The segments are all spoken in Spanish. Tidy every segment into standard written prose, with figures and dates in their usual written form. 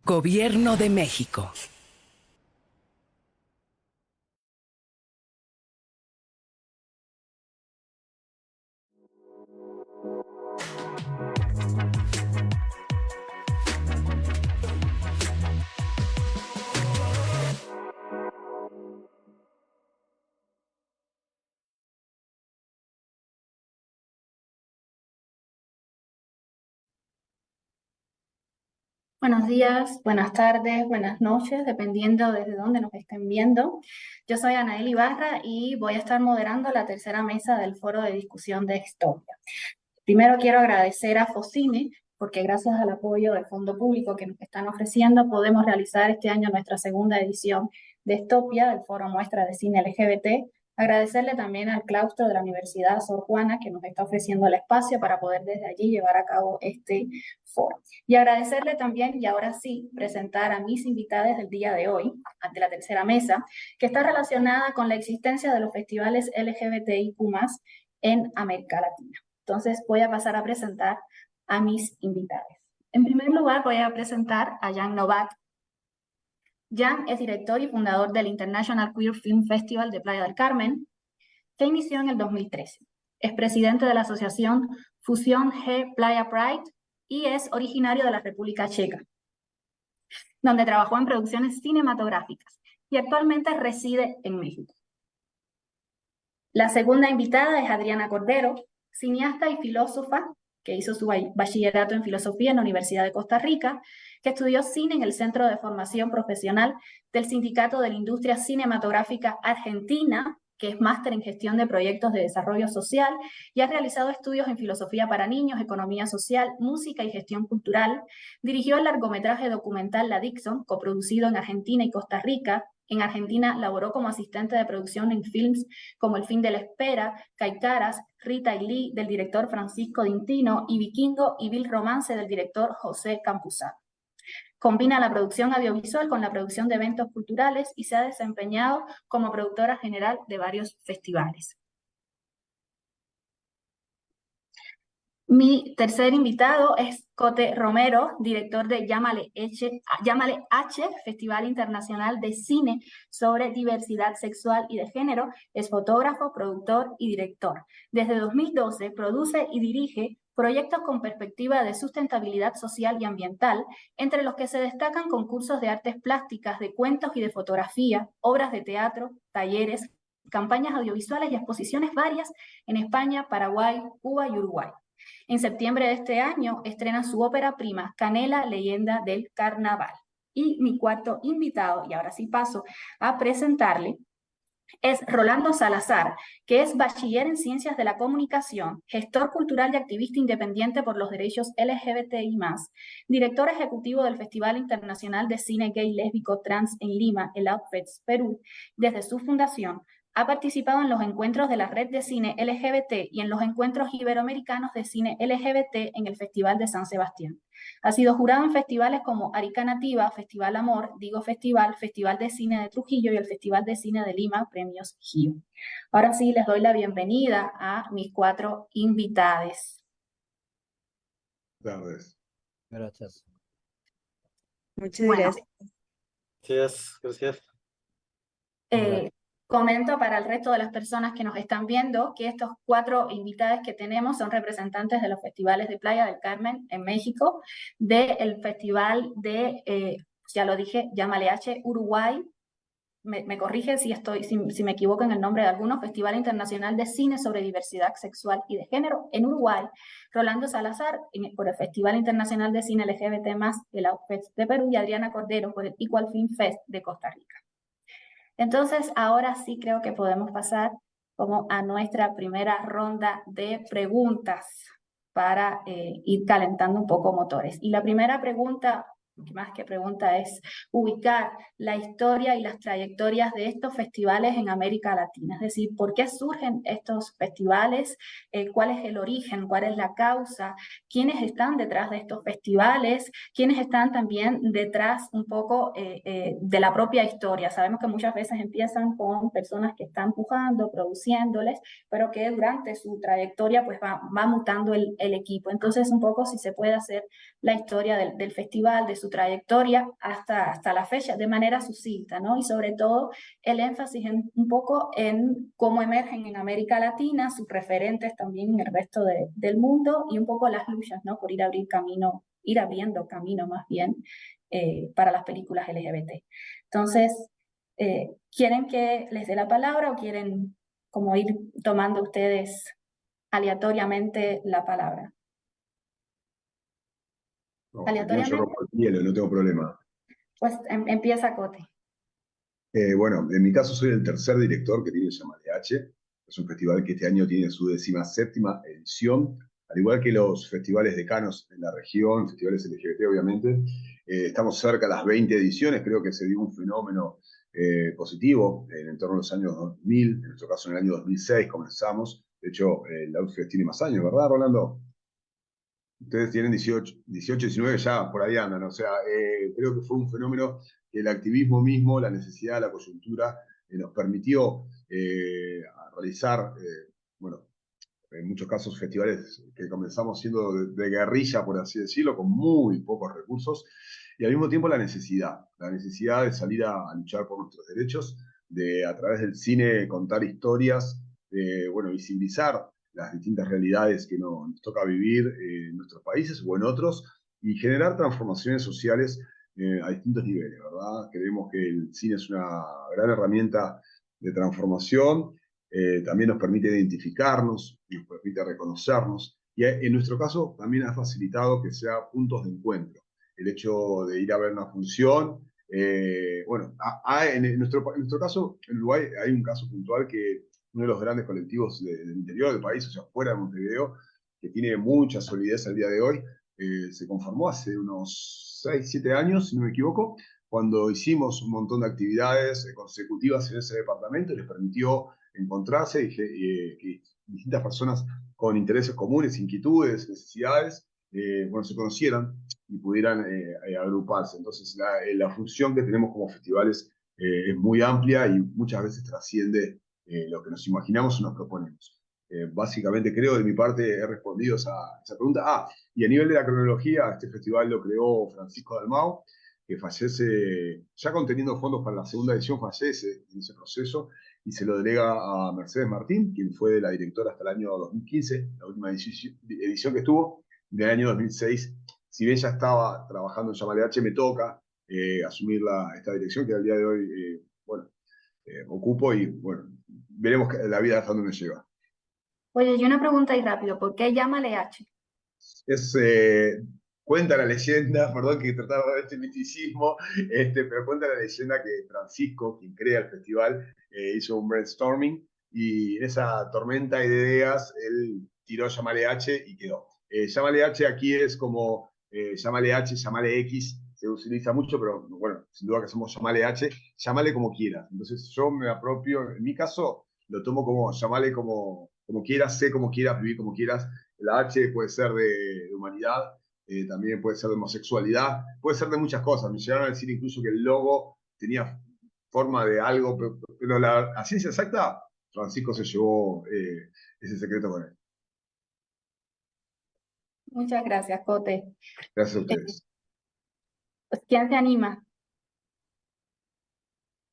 Gobierno de México. Buenos días, buenas tardes, buenas noches, dependiendo desde dónde nos estén viendo. Yo soy Anael Ibarra y voy a estar moderando la tercera mesa del foro de discusión de Dystopia. Primero quiero agradecer a Focine, porque gracias al apoyo del Fondo Público que nos están ofreciendo, podemos realizar este año nuestra segunda edición de Dystopia, del Foro Muestra de Cine LGBT. Agradecerle también al claustro de la Universidad Sor Juana, que nos está ofreciendo el espacio para poder desde allí llevar a cabo este foro. Y agradecerle también, y ahora sí, presentar a mis invitadas del día de hoy, ante la tercera mesa, que está relacionada con la existencia de los festivales LGBTIQ+, en América Latina. Entonces voy a pasar a presentar a mis invitados. En primer lugar voy a presentar a Jan Novak. Jan es director y fundador del International Queer Film Festival de Playa del Carmen, que inició en el 2013. Es presidente de la asociación Fusión G Playa Pride y es originario de la República Checa, donde trabajó en producciones cinematográficas y actualmente reside en México. La segunda invitada es Adriana Cordero, cineasta y filósofa, que hizo su bachillerato en filosofía en la Universidad de Costa Rica, que estudió cine en el Centro de Formación Profesional del Sindicato de la Industria Cinematográfica Argentina, que es máster en gestión de proyectos de desarrollo social, y ha realizado estudios en filosofía para niños, economía social, música y gestión cultural. Dirigió el largometraje documental La Dixon, coproducido en Argentina y Costa Rica. En Argentina laboró como asistente de producción en films como El fin de la espera, Caicaras, Rita y Lee, del director Francisco D'Intino, y Vikingo y Vil Romance, del director José Campuzano. Combina la producción audiovisual con la producción de eventos culturales y se ha desempeñado como productora general de varios festivales. Mi tercer invitado es Cote Romero, director de Llámale H, Festival Internacional de Cine sobre Diversidad Sexual y de Género. Es fotógrafo, productor y director. Desde 2012 produce y dirige proyectos con perspectiva de sustentabilidad social y ambiental, entre los que se destacan concursos de artes plásticas, de cuentos y de fotografía, obras de teatro, talleres, campañas audiovisuales y exposiciones varias en España, Paraguay, Cuba y Uruguay. En septiembre de este año estrena su ópera prima, Canela, leyenda del carnaval. Y mi cuarto invitado, y ahora sí paso a presentarle, es Rolando Salazar, que es bachiller en Ciencias de la Comunicación, gestor cultural y activista independiente por los derechos LGBTI+, director ejecutivo del Festival Internacional de Cine Gay, Lésbico, Trans en Lima, el Outfits, Perú. Desde su fundación, ha participado en los encuentros de la Red de Cine LGBT y en los encuentros iberoamericanos de cine LGBT en el Festival de San Sebastián. Ha sido jurado en festivales como Arica Nativa, Festival Amor, Digo Festival, Festival de Cine de Trujillo y el Festival de Cine de Lima, Premios GIO. Ahora sí, les doy la bienvenida a mis cuatro invitados. Tardes. Gracias. Muchas gracias. Gracias. Comento para el resto de las personas que nos están viendo que estos cuatro invitados que tenemos son representantes de los festivales de Playa del Carmen en México, del festival de, ya lo dije, Llámale H, Uruguay. Me corrige si me equivoco en el nombre de algunos, Festival Internacional de Cine sobre Diversidad Sexual y de Género en Uruguay, Rolando Salazar por el Festival Internacional de Cine LGBT+, el Outfits de Perú, y Adriana Cordero por el Equal Film Fest de Costa Rica. Entonces, ahora sí creo que podemos pasar como a nuestra primera ronda de preguntas para ir calentando un poco motores. Y la primera pregunta, más que pregunta, es ubicar la historia y las trayectorias de estos festivales en América Latina. Es decir, ¿por qué surgen estos festivales? ¿Cuál es el origen? ¿Cuál es la causa? ¿Quiénes están detrás de estos festivales? ¿Quiénes están también detrás un poco de la propia historia? Sabemos que muchas veces empiezan con personas que están empujando, produciéndoles, pero que durante su trayectoria pues va mutando el equipo. Entonces, un poco si se puede hacer la historia del festival, de su su trayectoria hasta la fecha de manera sucinta, ¿no? Y sobre todo el énfasis un poco en cómo emergen en América Latina, sus referentes también en el resto del mundo y un poco las luchas, ¿no? Por ir abriendo camino más bien para las películas LGBT. Entonces, ¿quieren que les dé la palabra o quieren como ir tomando ustedes aleatoriamente la palabra? No, Aleatoriamente, yo rompo el hielo, no tengo problema. pues empieza Cote. Bueno, en mi caso soy el tercer director que tiene Llamale H. Es un festival que este año tiene su 17ª edición, al igual que los festivales decanos en la región, festivales LGBT obviamente. Estamos cerca de las 20 ediciones, creo que se dio un fenómeno positivo en torno a los años 2000, en nuestro caso en el año 2006 comenzamos. De hecho, el Outfest tiene más años, ¿verdad, Rolando? Ustedes tienen 18, 19 ya, por ahí andan. O sea, creo que fue un fenómeno que el activismo mismo, la necesidad, la coyuntura, nos permitió realizar, bueno, en muchos casos festivales que comenzamos siendo de guerrilla, por así decirlo, con muy pocos recursos, y al mismo tiempo la necesidad de salir a luchar por nuestros derechos, de a través del cine contar historias, de, bueno, visibilizar las distintas realidades que nos toca vivir en nuestros países o en otros, y generar transformaciones sociales a distintos niveles, ¿verdad? Creemos que el cine es una gran herramienta de transformación, también nos permite identificarnos, nos permite reconocernos, y en nuestro caso también ha facilitado que sea puntos de encuentro. El hecho de ir a ver una función, bueno, en nuestro caso, en Uruguay hay un caso puntual que uno de los grandes colectivos del interior del país, o sea, fuera de Montevideo, que tiene mucha solidez al día de hoy, se conformó hace unos 6, 7 años, si no me equivoco, cuando hicimos un montón de actividades consecutivas en ese departamento, les permitió encontrarse y que distintas personas con intereses comunes, inquietudes, necesidades, bueno, se conocieran y pudieran agruparse. Entonces, la función que tenemos como festivales es muy amplia y muchas veces trasciende lo que nos imaginamos o nos proponemos. Básicamente, creo, de mi parte, he respondido esa pregunta. Y a nivel de la cronología, este festival lo creó Francisco Dalmau, que fallece, ya conteniendo fondos para la segunda edición, fallece en ese proceso, y se lo delega a Mercedes Martín, quien fue la directora hasta el año 2015, la última edición que estuvo, del año 2006. Si bien ya estaba trabajando en Llamale H, me toca asumir esta dirección que al día de hoy, bueno, ocupo, y bueno, veremos la vida hasta dónde me lleva. Oye, y una pregunta ahí rápido, ¿por qué Llámale H? Es, cuenta la leyenda, perdón que trataba de este misticismo, pero cuenta la leyenda que Francisco, quien crea el festival, hizo un brainstorming, y en esa tormenta de ideas él tiró Llamale H y quedó. Llamale H aquí es como Llamale H, Llamale X, se utiliza mucho, pero bueno, sin duda que somos Llamale H, llamale como quieras. Entonces yo me apropio, en mi caso, lo tomo como llamale como quieras, sé como quieras, vivir como quieras. La H puede ser de humanidad, también puede ser de homosexualidad, puede ser de muchas cosas. Me llegaron a decir incluso que el logo tenía forma de algo, pero la ciencia exacta, Francisco se llevó ese secreto con él. Muchas gracias, Cote. Gracias a ustedes. Pues, ¿quién se anima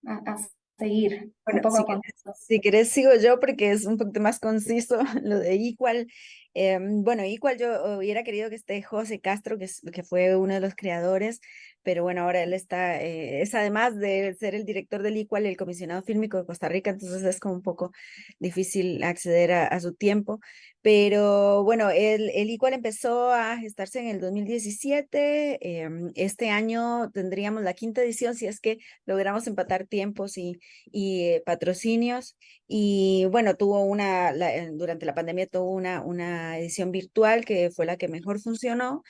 a seguir un Bueno, poco con esto? si querés sigo yo porque es un poquito más conciso lo de Equal. Bueno, Equal yo hubiera querido que esté José Castro, que fue uno de los creadores, pero bueno, ahora él está, es además de ser el director del Equal, el comisionado fílmico de Costa Rica, entonces es como un poco difícil acceder a su tiempo. Pero bueno, el Equal empezó a gestarse en el 2017, este año tendríamos la 5ª edición si es que logramos empatar tiempos y patrocinios, y bueno, durante la pandemia tuvo una edición virtual que fue la que mejor funcionó.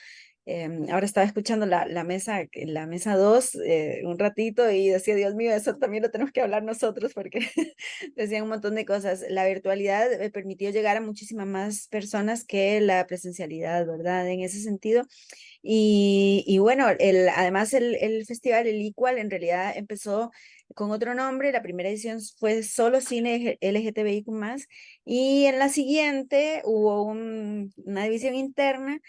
Ahora estaba escuchando la mesa 2 un ratito y decía, Dios mío, eso también lo tenemos que hablar nosotros porque decían un montón de cosas. La virtualidad permitió llegar a muchísimas más personas que la presencialidad, ¿verdad? En ese sentido. Y bueno, además el festival, el Equal, en realidad empezó con otro nombre. La primera edición fue solo cine LGTBIQ+, y en la siguiente hubo una división interna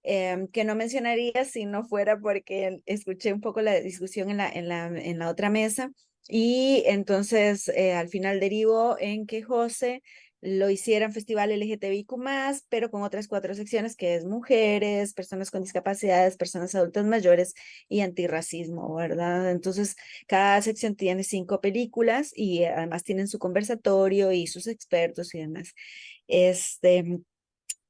que no mencionaría si no fuera porque escuché un poco la discusión en la otra mesa y entonces al final derivó en que José lo hiciera en Festival LGTBIQ+, pero con otras 4 secciones que es mujeres, personas con discapacidades, personas adultas mayores y antirracismo, ¿verdad? Entonces, cada sección tiene 5 películas y además tienen su conversatorio y sus expertos y demás.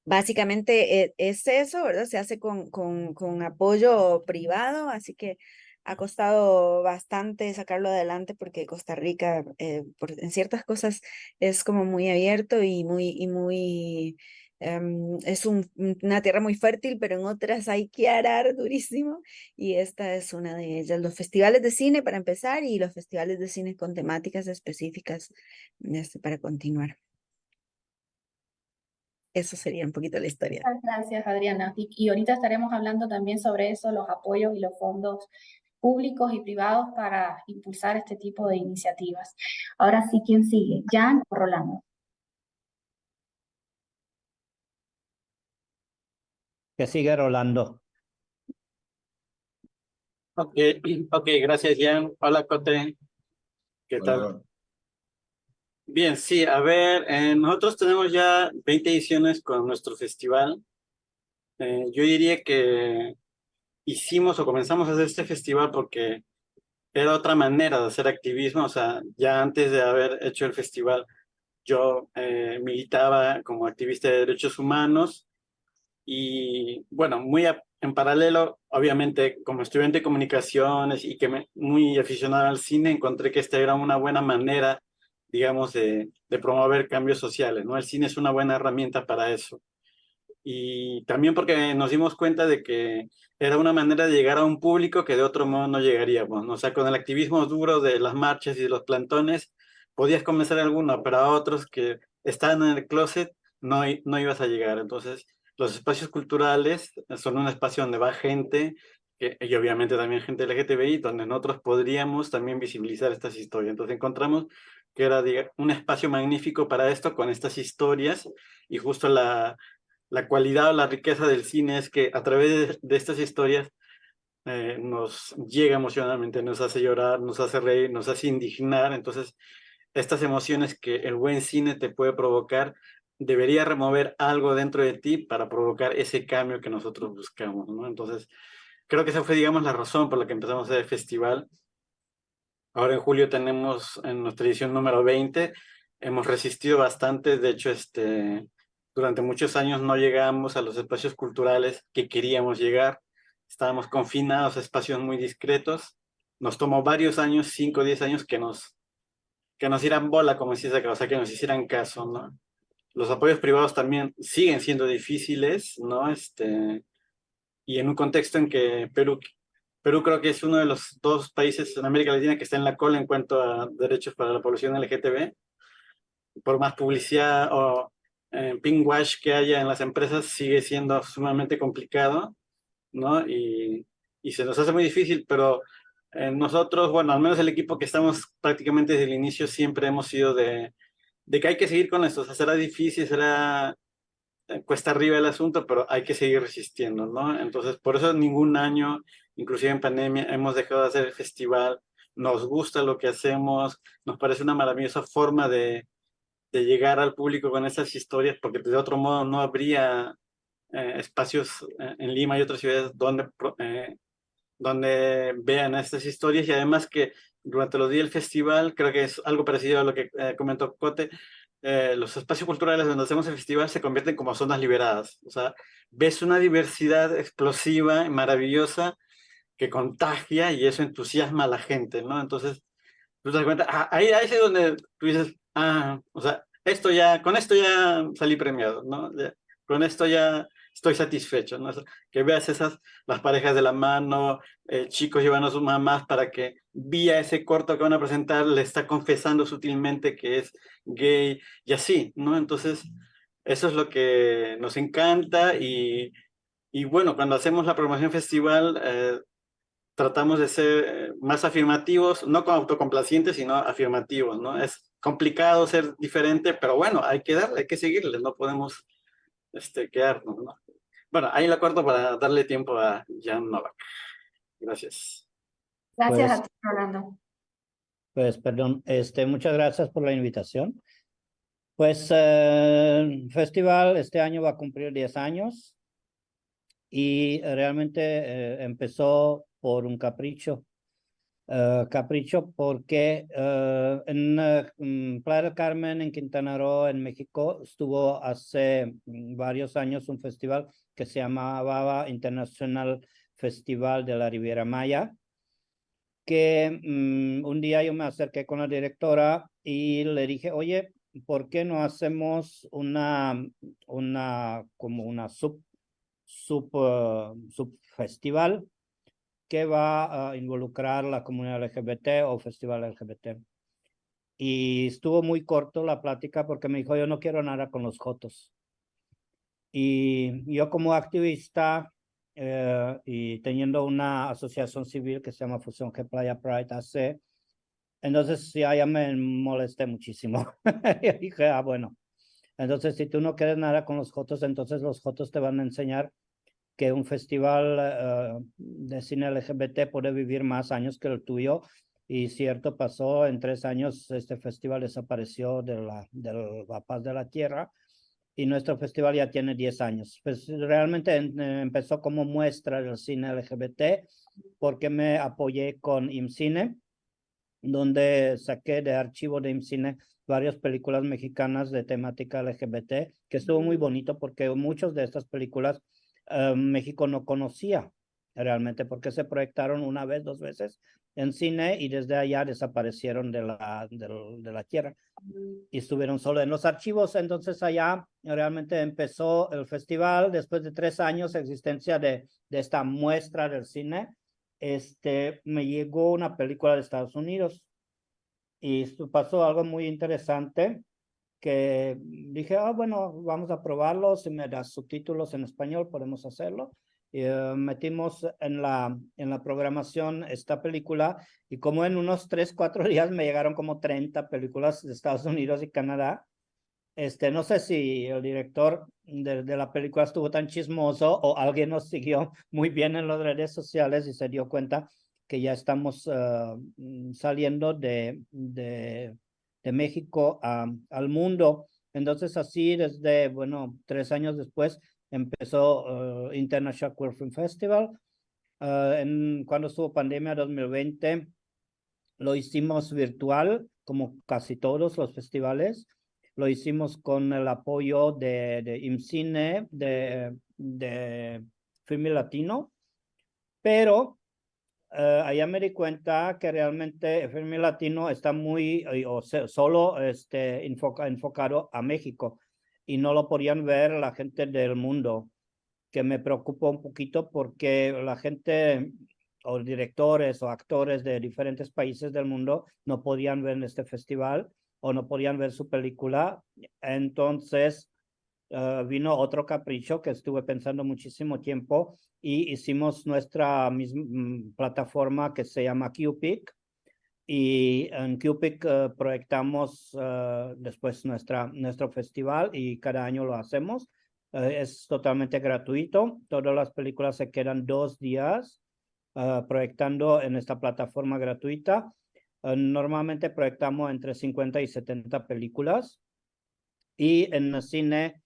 Básicamente es eso, ¿verdad? Se hace con apoyo privado, así que ha costado bastante sacarlo adelante porque Costa Rica en ciertas cosas es como muy abierto es una tierra muy fértil, pero en otras hay que arar durísimo y esta es una de ellas. Los festivales de cine para empezar y los festivales de cine con temáticas específicas para continuar. Eso sería un poquito la historia. Muchas gracias, Adriana. Y ahorita estaremos hablando también sobre eso, los apoyos y los fondos públicos y privados para impulsar este tipo de iniciativas. Ahora sí, ¿quién sigue? ¿Jan o Rolando? Que sigue Rolando. Ok, ok, gracias, Jan. Hola, Cote. ¿Qué tal? Hola. Bien, sí, a ver, nosotros tenemos ya 20 ediciones con nuestro festival. Yo diría que hicimos o comenzamos a hacer este festival porque era otra manera de hacer activismo. O sea, ya antes de haber hecho el festival, yo militaba como activista de derechos humanos y, bueno, en paralelo, obviamente, como estudiante de comunicaciones y muy aficionado al cine, encontré que esta era una buena manera, digamos, de promover cambios sociales, ¿no? El cine es una buena herramienta para eso. Y también porque nos dimos cuenta de que era una manera de llegar a un público que de otro modo no llegaríamos, ¿no? O sea, con el activismo duro de las marchas y de los plantones, podías convencer a alguno, pero a otros que estaban en el closet no ibas a llegar. Entonces, los espacios culturales son un espacio donde va gente, y obviamente también gente LGTBI, donde nosotros podríamos también visibilizar estas historias. Entonces encontramos que era un espacio magnífico para esto, con estas historias, y justo la cualidad o la riqueza del cine es que a través de estas historias nos llega emocionalmente, nos hace llorar, nos hace reír, nos hace indignar. Entonces, estas emociones que el buen cine te puede provocar, debería remover algo dentro de ti para provocar ese cambio que nosotros buscamos, ¿no? Entonces, creo que esa fue, digamos, la razón por la que empezamos a hacer el festival. Ahora en julio tenemos en nuestra edición número 20. Hemos resistido bastante. De hecho, durante muchos años no llegamos a los espacios culturales que queríamos llegar. Estábamos confinados a espacios muy discretos. Nos tomó varios años, 5 o 10 años, que nos dieran bola, como decía acá, o sea, que nos hicieran caso, ¿no? Los apoyos privados también siguen siendo difíciles, ¿no? Y en un contexto en que Perú creo que es uno de los 2 países en América Latina que está en la cola en cuanto a derechos para la población LGTB. Por más publicidad o pingwash que haya en las empresas, sigue siendo sumamente complicado, ¿no? Y se nos hace muy difícil, pero nosotros, bueno, al menos el equipo que estamos prácticamente desde el inicio, siempre hemos sido de que hay que seguir con esto. O sea, será difícil, será cuesta arriba el asunto, pero hay que seguir resistiendo, ¿no? Entonces, por eso ningún año, inclusive en pandemia, hemos dejado de hacer el festival. Nos gusta lo que hacemos, nos parece una maravillosa forma de llegar al público con esas historias, porque de otro modo no habría espacios en Lima y otras ciudades donde vean estas historias. Y además que durante los días del festival, creo que es algo parecido a lo que comentó Cote, los espacios culturales donde hacemos el festival se convierten como zonas liberadas. O sea, ves una diversidad explosiva, maravillosa, que contagia y eso entusiasma a la gente, ¿no? Entonces, tú te das cuenta, ahí es donde tú dices, o sea, con esto ya salí premiado, ¿no? Con esto ya estoy satisfecho, ¿no? Que veas las parejas de la mano, chicos llevando a sus mamás para que vía ese corto que van a presentar, le está confesando sutilmente que es gay y así, ¿no? Entonces, eso es lo que nos encanta y bueno, cuando hacemos la promoción festival, tratamos de ser más afirmativos, no como autocomplacientes, sino afirmativos, ¿no? Es complicado ser diferente, pero bueno, hay que seguirle, no podemos quedarnos, ¿no? Bueno, ahí la corto para darle tiempo a Jan Novak. Gracias. Gracias a Pues, ti, Rolando. pues, perdón, muchas gracias por la invitación. Pues, el festival este año va a cumplir 10 años y realmente empezó por un capricho. Capricho porque en Playa del Carmen, en Quintana Roo, en México, estuvo hace varios años un festival que se llamaba International Festival de la Riviera Maya, que un día yo me acerqué con la directora y le dije, oye, ¿por qué no hacemos como una subfestival que va a involucrar la comunidad LGBT o festival LGBT? Y estuvo muy corto la plática porque me dijo, yo no quiero nada con los jotos. Y yo como activista y teniendo una asociación civil que se llama Fusión G Playa Pride AC, entonces ya me molesté muchísimo. Y dije, bueno, entonces si tú no quieres nada con los jotos, entonces los jotos te van a enseñar que un festival de cine LGBT puede vivir más años que el tuyo. Y cierto, pasó en 3 años, este festival desapareció de la paz de la tierra y nuestro festival ya tiene 10 años. Pues realmente empezó como muestra del cine LGBT porque me apoyé con IMCINE, donde saqué de archivo de IMCINE varias películas mexicanas de temática LGBT, que estuvo muy bonito porque muchas de estas películas México no conocía realmente porque se proyectaron una vez, 2 veces en cine y desde allá desaparecieron de la tierra y estuvieron solo en los archivos. Entonces allá realmente empezó el festival después de 3 años de existencia de esta muestra del cine. Me llegó una película de Estados Unidos y pasó algo muy interesante que dije, bueno, vamos a probarlo, si me das subtítulos en español podemos hacerlo. Y, metimos en la programación esta película y como en unos 3, 4 días me llegaron como 30 películas de Estados Unidos y Canadá. No sé si el director de la película estuvo tan chismoso o alguien nos siguió muy bien en las redes sociales y se dio cuenta que ya estamos saliendo de México al mundo. Entonces así desde, bueno, 3 años después empezó International Queer Film Festival. Cuando estuvo pandemia 2020, lo hicimos virtual, como casi todos los festivales. Lo hicimos con el apoyo de IMCINE, de Film Latino, pero allá me di cuenta que realmente Film Latino está muy, solo enfocado a México y no lo podían ver la gente del mundo, que me preocupó un poquito porque la gente o directores o actores de diferentes países del mundo no podían ver en este festival o no podían ver su película. Entonces vino otro capricho que estuve pensando muchísimo tiempo y hicimos nuestra misma plataforma que se llama QPIC. Y en QPIC proyectamos después nuestro festival y cada año lo hacemos. Es totalmente gratuito. Todas las películas se quedan 2 días proyectando en esta plataforma gratuita. Normalmente proyectamos entre 50 y 70 películas y en el cine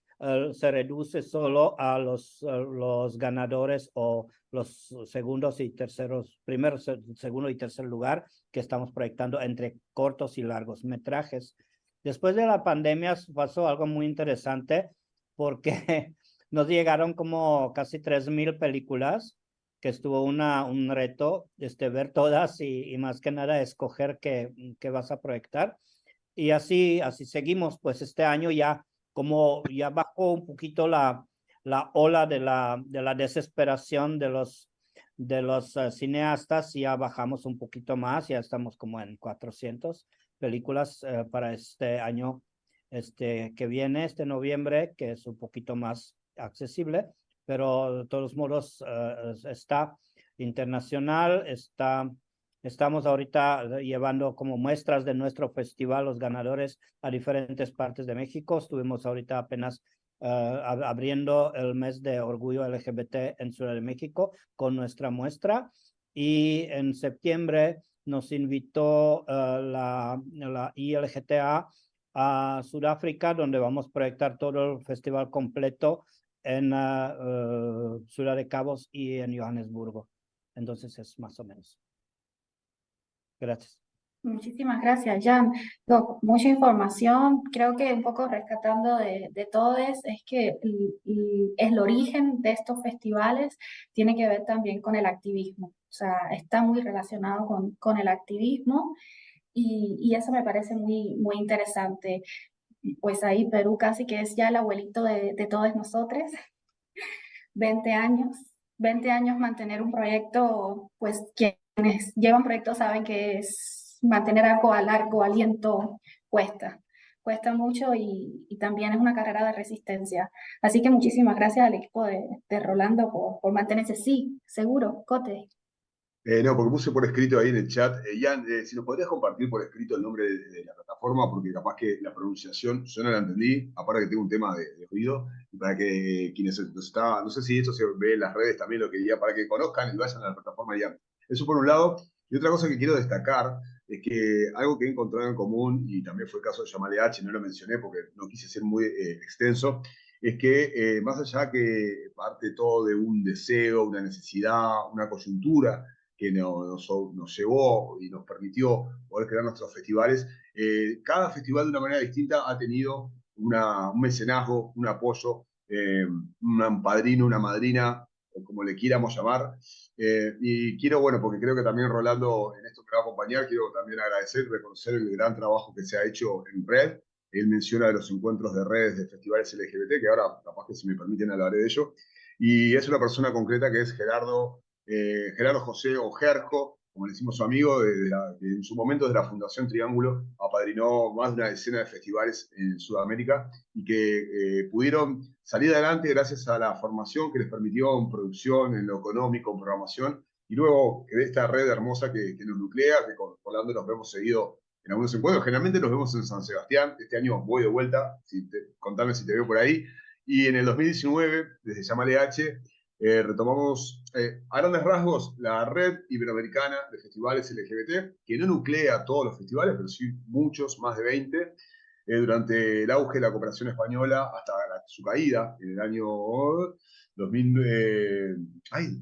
se reduce solo a los ganadores o los segundos y terceros, primero, segundo y tercer lugar que estamos proyectando entre cortos y largos metrajes. Después de la pandemia pasó algo muy interesante porque nos llegaron como casi 3,000 películas, que estuvo un reto ver todas y más que nada escoger qué vas a proyectar. Y así seguimos, pues este año ya como ya bajó un poquito la ola de la desesperación de los cineastas, ya bajamos un poquito más, ya estamos como en 400 películas para este año que viene, este noviembre, que es un poquito más accesible, pero de todos modos está internacional, estamos ahorita llevando como muestras de nuestro festival los ganadores a diferentes partes de México. Estuvimos ahorita apenas abriendo el mes de orgullo LGBT en Ciudad de México con nuestra muestra. Y en septiembre nos invitó la ILGTA a Sudáfrica, donde vamos a proyectar todo el festival completo en Ciudad de Cabos y en Johannesburgo. Entonces es más o menos. Gracias. Muchísimas gracias, Jan. Mucha información. Creo que un poco rescatando de todo es que el origen de estos festivales tiene que ver también con el activismo. O sea, está muy relacionado con el activismo y eso me parece muy interesante. Pues ahí Perú casi que es ya el abuelito de todos nosotros. 20 años. 20 años mantener un proyecto, pues quienes llevan proyectos saben que es mantener algo a largo aliento cuesta mucho y también es una carrera de resistencia. Así que muchísimas gracias al equipo de Rolando por mantenerse, sí, seguro, Cote. No, porque puse por escrito ahí en el chat. Jan, si nos podrías compartir por escrito el nombre de la plataforma, porque capaz que la pronunciación yo no la entendí, aparte que tengo un tema de oído, y para que quienes nos estaban, no sé si esto se ve en las redes también, lo que diría, para que conozcan y vayan a la plataforma Jan. Eso por un lado. Y otra cosa que quiero destacar es que algo que he encontrado en común, y también fue el caso de Yamal H, no lo mencioné porque no quise ser muy extenso, es que más allá que parte todo de un deseo, una necesidad, una coyuntura, que nos llevó y nos permitió poder crear nuestros festivales. Cada festival de una manera distinta ha tenido un mecenazgo, un apoyo, un padrino, una madrina, o como le quieramos llamar. Y quiero, bueno, porque creo que también Rolando en esto me va a acompañar, quiero también agradecer y reconocer el gran trabajo que se ha hecho en red. Él menciona de los encuentros de redes de festivales LGBT, que ahora capaz que si me permiten hablaré de ello. Y es una persona concreta que es Gerardo José o Gerjo, como le decimos su amigo, que en su momento de la Fundación Triángulo apadrinó más de una decena de festivales en Sudamérica y que pudieron salir adelante gracias a la formación que les permitió en producción, en lo económico, en programación, y luego de esta red hermosa que nos nuclea, que con Rolando nos vemos seguido en algunos encuentros. Generalmente nos vemos en San Sebastián. Este año voy de vuelta, contame si te veo por ahí. Y en el 2019, desde Llámale H, retomamos a grandes rasgos la red iberoamericana de festivales LGBT, que no nuclea todos los festivales, pero sí muchos, más de 20, durante el auge de la cooperación española hasta su caída en el año 2000. Ay,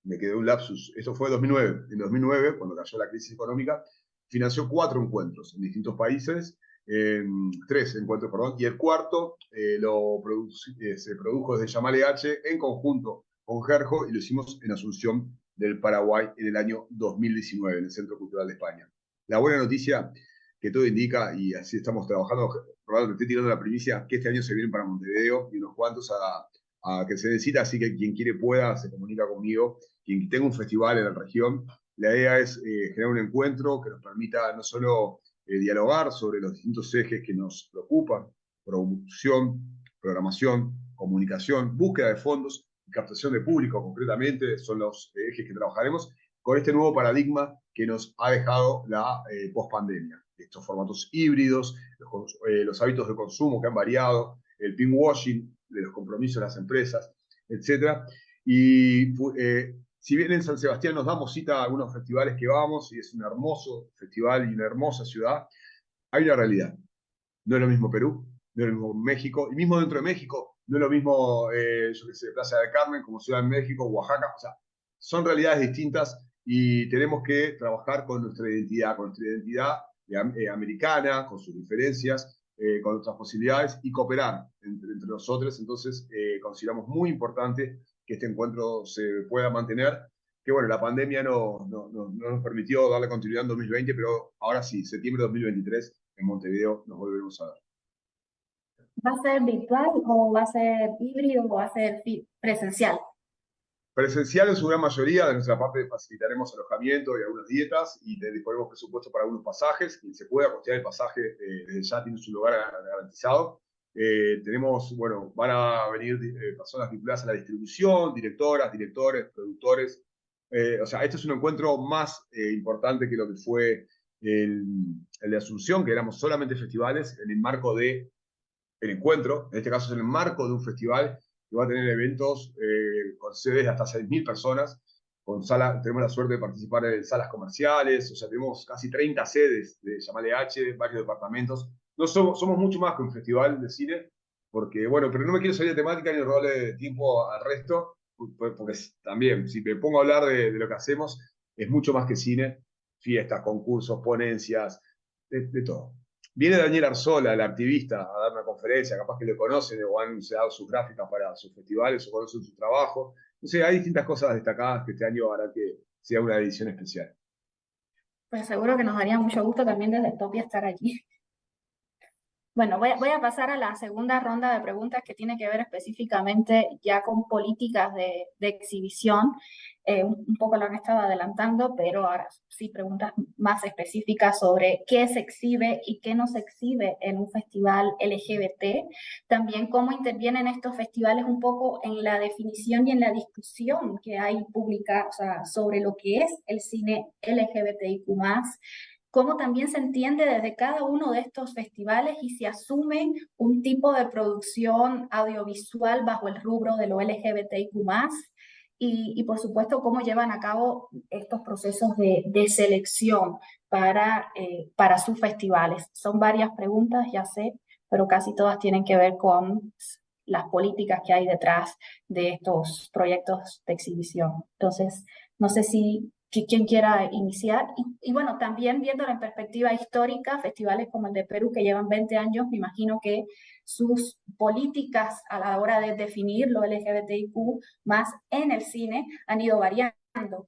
me quedé un lapsus. Esto fue 2009. En 2009, cuando cayó la crisis económica, financió 4 encuentros en distintos países. 3 encuentros, perdón, y el cuarto se produjo desde Yamal H en conjunto con Gerjo y lo hicimos en Asunción del Paraguay en el año 2019, en el Centro Cultural de España. La buena noticia que todo indica, y así estamos trabajando, Rolando, te estoy tirando la primicia, que este año se vienen para Montevideo y unos cuantos a que se necesita, así que quien quiere pueda, se comunica conmigo, quien tenga un festival en la región. La idea es generar un encuentro que nos permita no solo dialogar sobre los distintos ejes que nos preocupan: producción, programación, comunicación, búsqueda de fondos y captación de público, concretamente, son los ejes que trabajaremos con este nuevo paradigma que nos ha dejado la pospandemia. Estos formatos híbridos, los hábitos de consumo que han variado, el pinkwashing de los compromisos de las empresas, etc. Y si bien en San Sebastián nos damos cita a algunos festivales que vamos, y es un hermoso festival y una hermosa ciudad, hay una realidad. No es lo mismo Perú, no es lo mismo México, y mismo dentro de México, no es lo mismo, yo qué sé, Plaza del Carmen como Ciudad de México, Oaxaca. O sea, son realidades distintas y tenemos que trabajar con nuestra identidad americana, con sus diferencias, con nuestras posibilidades y cooperar entre nosotros. Entonces, consideramos muy importante que este encuentro se pueda mantener. Que bueno, la pandemia no nos permitió darle continuidad en 2020, pero ahora sí, septiembre de 2023, en Montevideo nos volveremos a ver. ¿Va a ser virtual o va a ser híbrido o va a ser presencial? Presencial en su gran mayoría. De nuestra parte facilitaremos alojamiento y algunas dietas y disponemos presupuesto para algunos pasajes. Quien se pueda costear el pasaje desde ya tiene su lugar garantizado. Tenemos, bueno, van a venir personas vinculadas a la distribución, directoras, directores, productores. O sea, este es un encuentro más importante que lo que fue el de Asunción, que éramos solamente festivales en el marco de el encuentro, en este caso es en el marco de un festival que va a tener eventos con sedes de hasta 6.000 personas, tenemos la suerte de participar en salas comerciales, o sea, tenemos casi 30 sedes de Llamale H, varios departamentos. No somos mucho más que un festival de cine, porque, bueno, pero no me quiero salir de temática ni robarle tiempo al resto, porque también, si me pongo a hablar de lo que hacemos, es mucho más que cine, fiestas, concursos, ponencias, de todo. Viene Daniel Arzola, el activista, a dar una conferencia, capaz que lo conocen o han dado sus gráficas para sus festivales o conocen su trabajo. Entonces hay distintas cosas destacadas que este año hará que sea una edición especial. Pues seguro que nos daría mucho gusto también desde Topia estar allí. Bueno, voy a pasar a la segunda ronda de preguntas que tiene que ver específicamente ya con políticas de exhibición. Un poco lo han estado adelantando, pero ahora sí preguntas más específicas sobre qué se exhibe y qué no se exhibe en un festival LGBT. También cómo intervienen estos festivales un poco en la definición y en la discusión que hay pública, o sea, sobre lo que es el cine LGBTIQ+, cómo también se entiende desde cada uno de estos festivales y se asume un tipo de producción audiovisual bajo el rubro de lo LGBTIQ+, y por supuesto cómo llevan a cabo estos procesos de selección para sus festivales. Son varias preguntas, ya sé, pero casi todas tienen que ver con las políticas que hay detrás de estos proyectos de exhibición. Entonces, no sé si quien quiera iniciar. Y bueno, también viéndolo en perspectiva histórica, festivales como el de Perú, que llevan 20 años, me imagino que sus políticas a la hora de definir lo LGBTIQ más en el cine han ido variando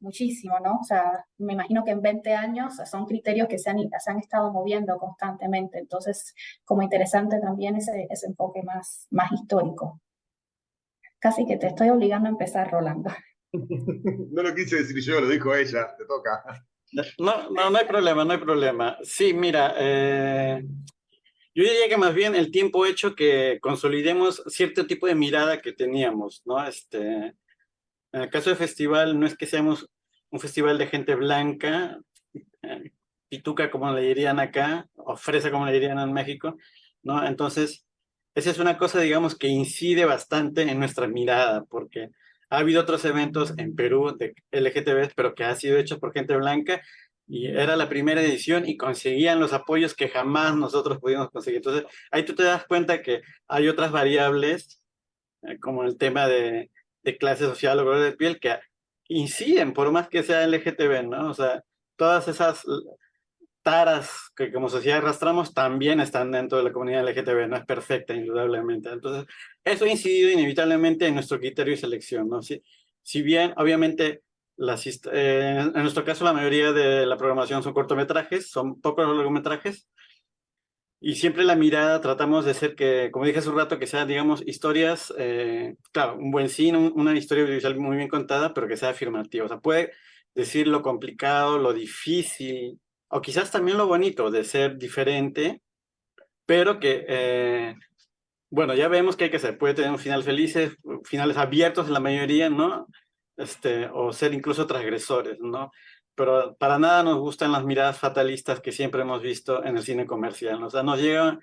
muchísimo, ¿no? O sea, me imagino que en 20 años son criterios que se han estado moviendo constantemente. Entonces, como interesante también ese enfoque más histórico. Casi que te estoy obligando a empezar, Rolando. No lo quise decir yo, lo dijo ella, te toca. No hay problema, no hay problema. Sí, mira, yo diría que más bien el tiempo ha hecho que consolidemos cierto tipo de mirada que teníamos, ¿no? En el caso del festival, no es que seamos un festival de gente blanca, pituca como le dirían acá, o fresa como le dirían en México, ¿no? Entonces, esa es una cosa, digamos, que incide bastante en nuestra mirada, porque ha habido otros eventos en Perú de LGTB, pero que ha sido hechos por gente blanca, y era la primera edición y conseguían los apoyos que jamás nosotros pudimos conseguir. Entonces, ahí tú te das cuenta que hay otras variables, como el tema de clase social o color de piel, que inciden, por más que sea LGTB, ¿no? O sea, todas esas taras que como sociedad arrastramos también están dentro de la comunidad LGTB, no es perfecta, indudablemente. Entonces, eso ha incidido inevitablemente en nuestro criterio de selección, ¿no? Si bien, obviamente, en nuestro caso, la mayoría de la programación son cortometrajes, son pocos los largometrajes, y siempre la mirada tratamos de hacer que, como dije hace un rato, que sean, digamos, historias, claro, un buen cine, una historia audiovisual muy bien contada, pero que sea afirmativa. O sea, puede decir lo complicado, lo difícil, o quizás también lo bonito de ser diferente, pero que, bueno, ya vemos que hay que hacer. Puede tener un final feliz, finales abiertos en la mayoría, ¿no? O ser incluso transgresores, ¿no? Pero para nada nos gustan las miradas fatalistas que siempre hemos visto en el cine comercial, ¿no? O sea, nos llega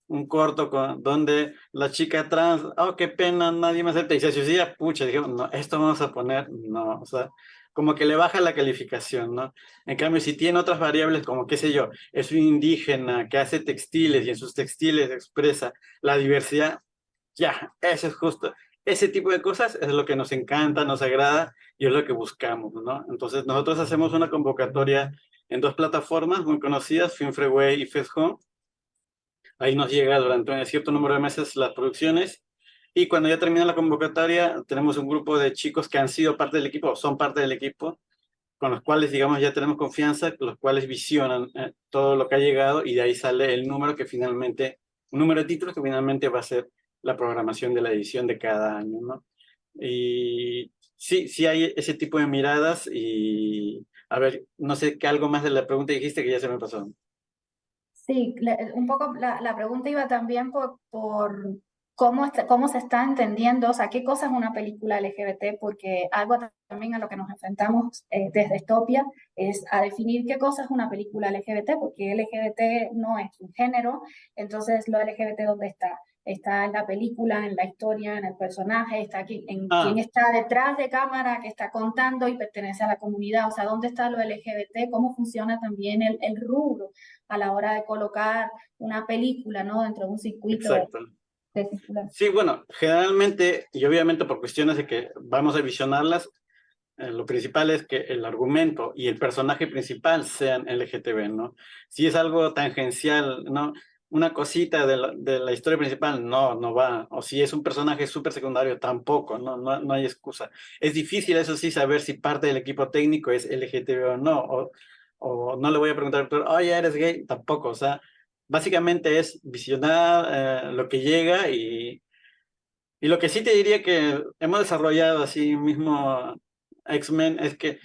un corto donde la chica trans, oh, qué pena, nadie me acepta, y se suicida, pucha, dijimos, no, esto vamos a poner, no, o sea, como que le baja la calificación, ¿no? En cambio, si tiene otras variables como, qué sé yo, es un indígena que hace textiles y en sus textiles expresa la diversidad, ya, eso es justo. Ese tipo de cosas es lo que nos encanta, nos agrada y es lo que buscamos, ¿no? Entonces, nosotros hacemos una convocatoria en 2 plataformas muy conocidas, Film Freeway y FestHome. Ahí nos llega durante un cierto número de meses las producciones y cuando ya termina la convocatoria tenemos un grupo de chicos que han sido parte del equipo o son parte del equipo con los cuales, digamos, ya tenemos confianza, los cuales visionan todo lo que ha llegado y de ahí sale el número que finalmente, un número de títulos que finalmente va a ser la programación de la edición de cada año, ¿no? Y sí hay ese tipo de miradas y, a ver, no sé qué algo más de la pregunta dijiste que ya se me pasó. Sí, un poco la pregunta iba también por cómo se está entendiendo, o sea, qué cosa es una película LGBT, porque algo también a lo que nos enfrentamos desde Estopia es a definir qué cosa es una película LGBT, porque LGBT no es un género, entonces lo LGBT ¿dónde está? está en la película, en la historia, en el personaje, está aquí, en Ah, quién está detrás de cámara, que está contando y pertenece a la comunidad, o sea, dónde está lo LGBT, cómo funciona también el rubro a la hora de colocar una película, ¿no? Dentro de un circuito exacto. de circulación. Sí, bueno, generalmente, y obviamente por cuestiones de que vamos a visionarlas, lo principal es que el argumento y el personaje principal sean LGTB, ¿no? Si es algo tangencial, ¿no? Una cosita de la historia principal, no va. O si es un personaje súper secundario, tampoco, no hay excusa. Es difícil, eso sí, saber si parte del equipo técnico es LGTB o no. O no le voy a preguntar al actor, oye, ¿eres gay? Tampoco, o sea, básicamente es visionar lo que llega y lo que sí te diría que hemos desarrollado así mismo X-Men es que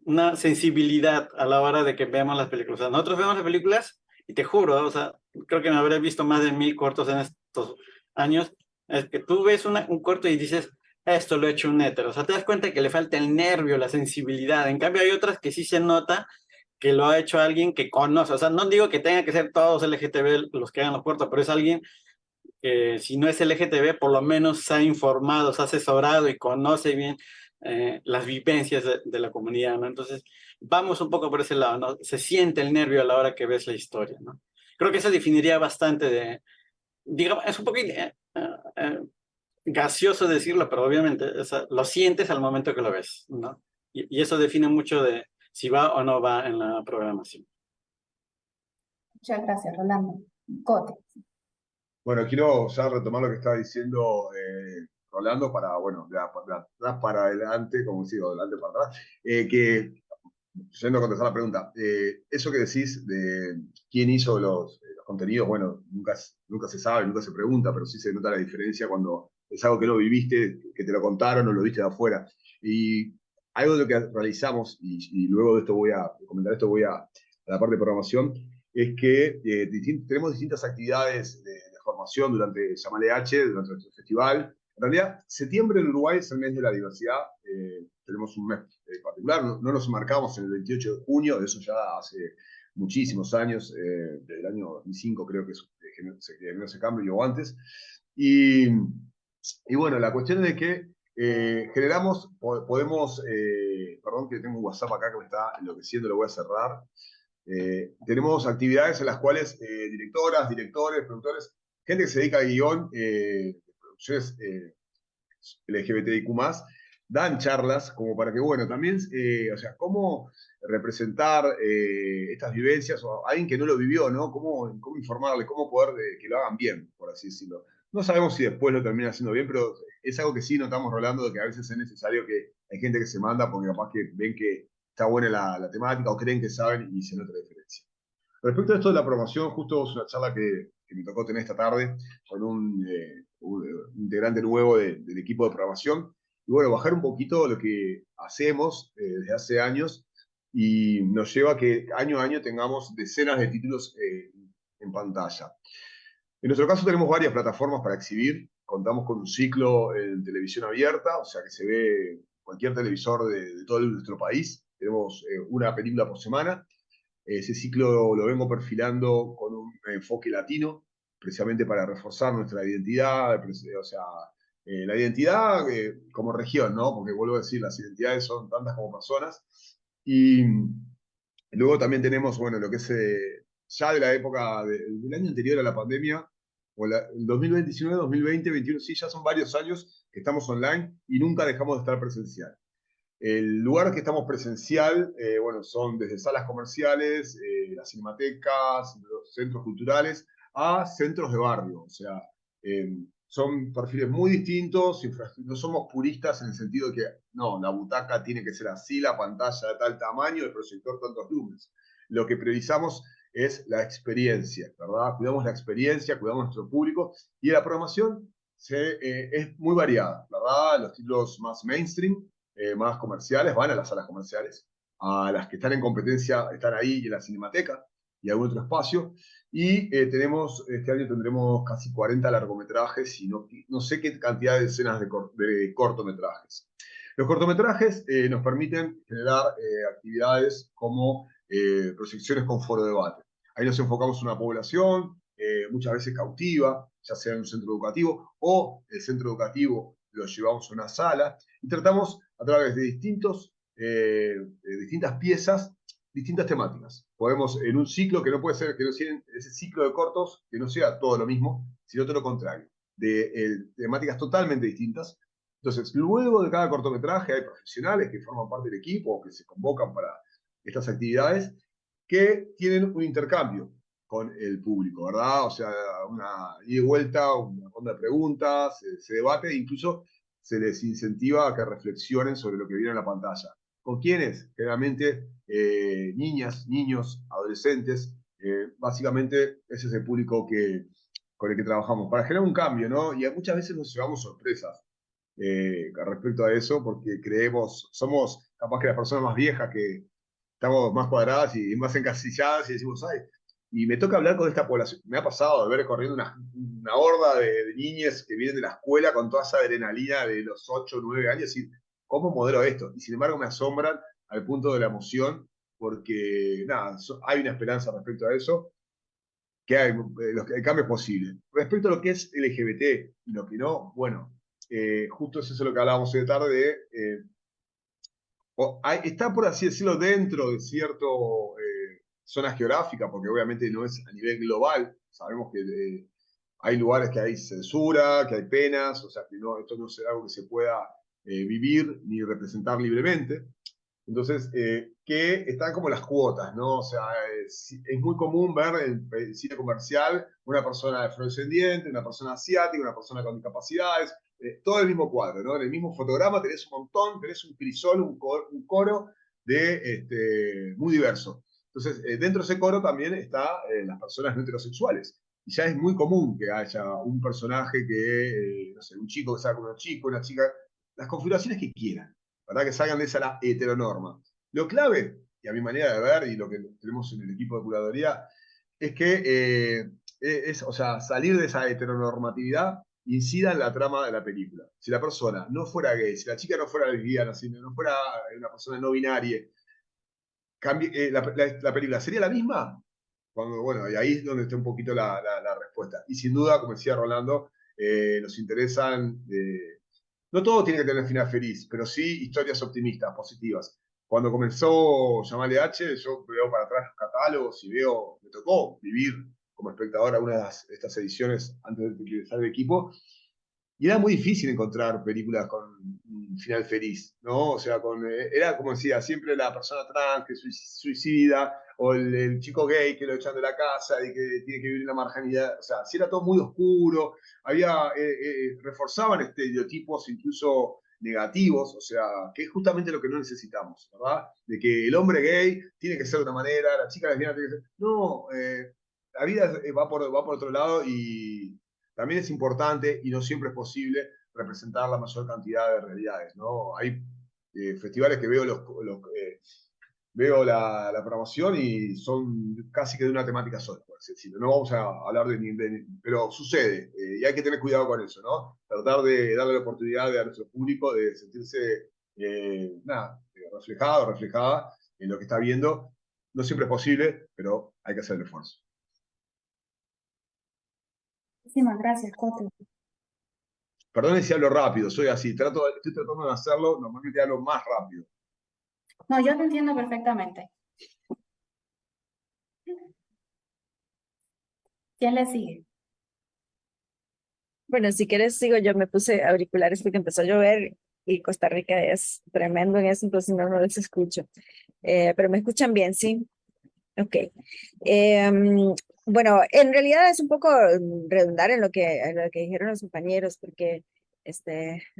una sensibilidad a la hora de que vemos las películas. O sea, nosotros vemos las películas y te juro, o sea, creo que me habré visto más de 1000 cortos en estos años, es que tú ves un corto y dices, esto lo ha hecho un hétero. O sea, te das cuenta que le falta el nervio, la sensibilidad. En cambio, hay otras que sí se nota que lo ha hecho alguien que conoce. O sea, no digo que tenga que ser todos LGTB los que hagan los cortos, pero es alguien que si no es LGTB, por lo menos se ha informado, se ha asesorado y conoce bien las vivencias de la comunidad, ¿no? Entonces, vamos un poco por ese lado, ¿no? Se siente el nervio a la hora que ves la historia, ¿no? Creo que eso definiría bastante de, digamos, es un poquito gaseoso decirlo, pero obviamente o sea, lo sientes al momento que lo ves, ¿no? Y eso define mucho de si va o no va en la programación. Muchas gracias, Rolando. Cote. Bueno, quiero ya retomar lo que estaba diciendo Rolando para, bueno, de atrás para adelante, como digo, de adelante para atrás, que, yendo a contestar la pregunta, eso que decís de quién hizo los contenidos, bueno, nunca se sabe, nunca se pregunta, pero sí se nota la diferencia cuando es algo que no viviste, que te lo contaron o lo viste de afuera. Y algo de lo que realizamos, y luego de esto voy a comentar esto, voy a la parte de programación, es que tenemos distintas actividades de formación durante Llamale H, durante nuestro festival. En realidad, septiembre en Uruguay es el mes de la diversidad. Tenemos un mes particular, no nos marcamos en el 28 de junio, de eso ya hace muchísimos años, desde el año 2005 creo que se generó ese cambio, o antes. Y bueno, la cuestión es de que generamos, podemos, perdón que tengo un WhatsApp acá que me está enloqueciendo, lo voy a cerrar. Tenemos actividades en las cuales directoras, directores, productores, gente que se dedica a guión, producciones LGBTIQ+, dan charlas como para que, bueno, también, o sea, cómo representar estas vivencias o a alguien que no lo vivió, ¿no? Cómo informarle, cómo poder que lo hagan bien, por así decirlo. No sabemos si después lo termina haciendo bien, pero es algo que sí notamos, Rolando, de que a veces es necesario que hay gente que se manda porque capaz que ven que está buena la temática o creen que saben y se nota la diferencia. Respecto a esto de la promoción, justo es una charla que me tocó tener esta tarde con un integrante nuevo del equipo de programación. Y bueno, bajar un poquito lo que hacemos desde hace años y nos lleva a que año a año tengamos decenas de títulos en pantalla. En nuestro caso tenemos varias plataformas para exhibir. Contamos con un ciclo en televisión abierta, o sea que se ve cualquier televisor de todo nuestro país. Tenemos una película por semana. Ese ciclo lo vengo perfilando con un enfoque latino, precisamente para reforzar nuestra identidad, o sea, la identidad como región, ¿no? Porque vuelvo a decir, las identidades son tantas como personas. Y luego también tenemos, bueno, lo que es ya de la época del año anterior a la pandemia, o el 2019, 2020, 2021, sí, ya son varios años que estamos online y nunca dejamos de estar presencial. El lugar que estamos presencial, bueno, son desde salas comerciales, las cinematecas, los centros culturales, a centros de barrio. O sea, son perfiles muy distintos, no somos puristas en el sentido de que, no, la butaca tiene que ser así, la pantalla de tal tamaño, el proyector tantos lúmenes. Lo que priorizamos es la experiencia, ¿verdad? Cuidamos la experiencia, cuidamos nuestro público, y la programación es muy variada, ¿verdad? Los títulos más mainstream, más comerciales, van a las salas comerciales, a las que están en competencia están ahí en la Cinemateca y algún otro espacio, y este año tendremos casi 40 largometrajes y no sé qué cantidad de escenas de cortometrajes. Los cortometrajes nos permiten generar actividades como proyecciones con foro de debate. Ahí nos enfocamos en una población, muchas veces cautiva, ya sea en un centro educativo o el centro educativo lo llevamos a una sala y tratamos a través de distintas piezas, distintas temáticas. Podemos en un ciclo que no puede ser, que no sea ese ciclo de cortos, que no sea todo lo mismo, sino todo lo contrario, de temáticas totalmente distintas. Entonces, luego de cada cortometraje hay profesionales que forman parte del equipo o que se convocan para estas actividades que tienen un intercambio con el público, ¿verdad? O sea, una ida y vuelta, una ronda de preguntas, se debate e incluso se les incentiva a que reflexionen sobre lo que viene en la pantalla. ¿Con quiénes? Generalmente niñas, niños, adolescentes. Básicamente ese es el público con el que trabajamos, para generar un cambio, ¿no? Y muchas veces nos llevamos sorpresas respecto a eso, porque somos capaz que las personas más viejas que estamos más cuadradas y más encasilladas y decimos, ay, y me toca hablar con esta población. Me ha pasado de ver corriendo una horda de niñas que vienen de la escuela con toda esa adrenalina de los 8 o 9 años y ¿cómo modelo esto? Y sin embargo me asombran al punto de la emoción porque, nada, hay una esperanza respecto a eso, que el cambio es posible. Respecto a lo que es LGBT y lo que no, bueno, justo eso es lo que hablábamos hoy de tarde, está, por así decirlo, dentro de cierto zona geográfica, porque obviamente no es a nivel global. Sabemos que hay lugares que hay censura, que hay penas, o sea, que no, esto no es algo que se pueda vivir ni representar libremente. Entonces, que están como las cuotas, ¿no? O sea, es muy común ver en el cine comercial una persona afrodescendiente, una persona asiática, una persona con discapacidades, todo el mismo cuadro, ¿no? En el mismo fotograma tenés un montón, tenés un crisol, un coro muy diverso. Entonces, dentro de ese coro también están las personas no heterosexuales. Y ya es muy común que haya un personaje que, no sé, un chico que salga con un chico, una chica, las configuraciones que quieran, ¿verdad? Que salgan de esa heteronorma. Lo clave, y a mi manera de ver, y lo que tenemos en el equipo de curaduría, es que o sea, salir de esa heteronormatividad incida en la trama de la película. Si la persona no fuera gay, si la chica no fuera lesbiana, si no fuera una persona no binaria, la película sería la misma. Bueno, y ahí es donde está un poquito la respuesta. Y sin duda, como decía Rolando, nos interesan no todo tiene que tener final feliz, pero sí historias optimistas, positivas. Cuando comenzó Llamale H, yo veo para atrás los catálogos y me tocó vivir como espectador a una de estas ediciones antes de ingresar al equipo, y era muy difícil encontrar películas con un final feliz, ¿no? O sea, era como decía, siempre la persona trans que suicida, o el chico gay que lo echan de la casa y que tiene que vivir en la marginalidad. O sea, si era todo muy oscuro, reforzaban estereotipos incluso negativos, o sea, que es justamente lo que no necesitamos, ¿verdad? De que el hombre gay tiene que ser de una manera, la chica lesbiana tiene que ser... No, la vida va por otro lado y también es importante y no siempre es posible representar la mayor cantidad de realidades, ¿no? Hay festivales que veo la programación y son casi que de una temática sola, por así decirlo. No vamos a hablar pero sucede y hay que tener cuidado con eso, ¿no? Tratar de darle la oportunidad a nuestro público de sentirse reflejado, reflejada en lo que está viendo. No siempre es posible, pero hay que hacer el esfuerzo. Muchísimas gracias, Cote. Perdón si hablo rápido, soy así, estoy tratando de hacerlo, normalmente hablo más rápido. No, yo te entiendo perfectamente. ¿Quién le sigue? Bueno, si quieres sigo yo, me puse auriculares porque empezó a llover y Costa Rica es tremendo en eso, entonces no los escucho. Pero me escuchan bien, ¿sí? Ok. Bueno, en realidad es un poco redundar en lo que dijeron los compañeros, porque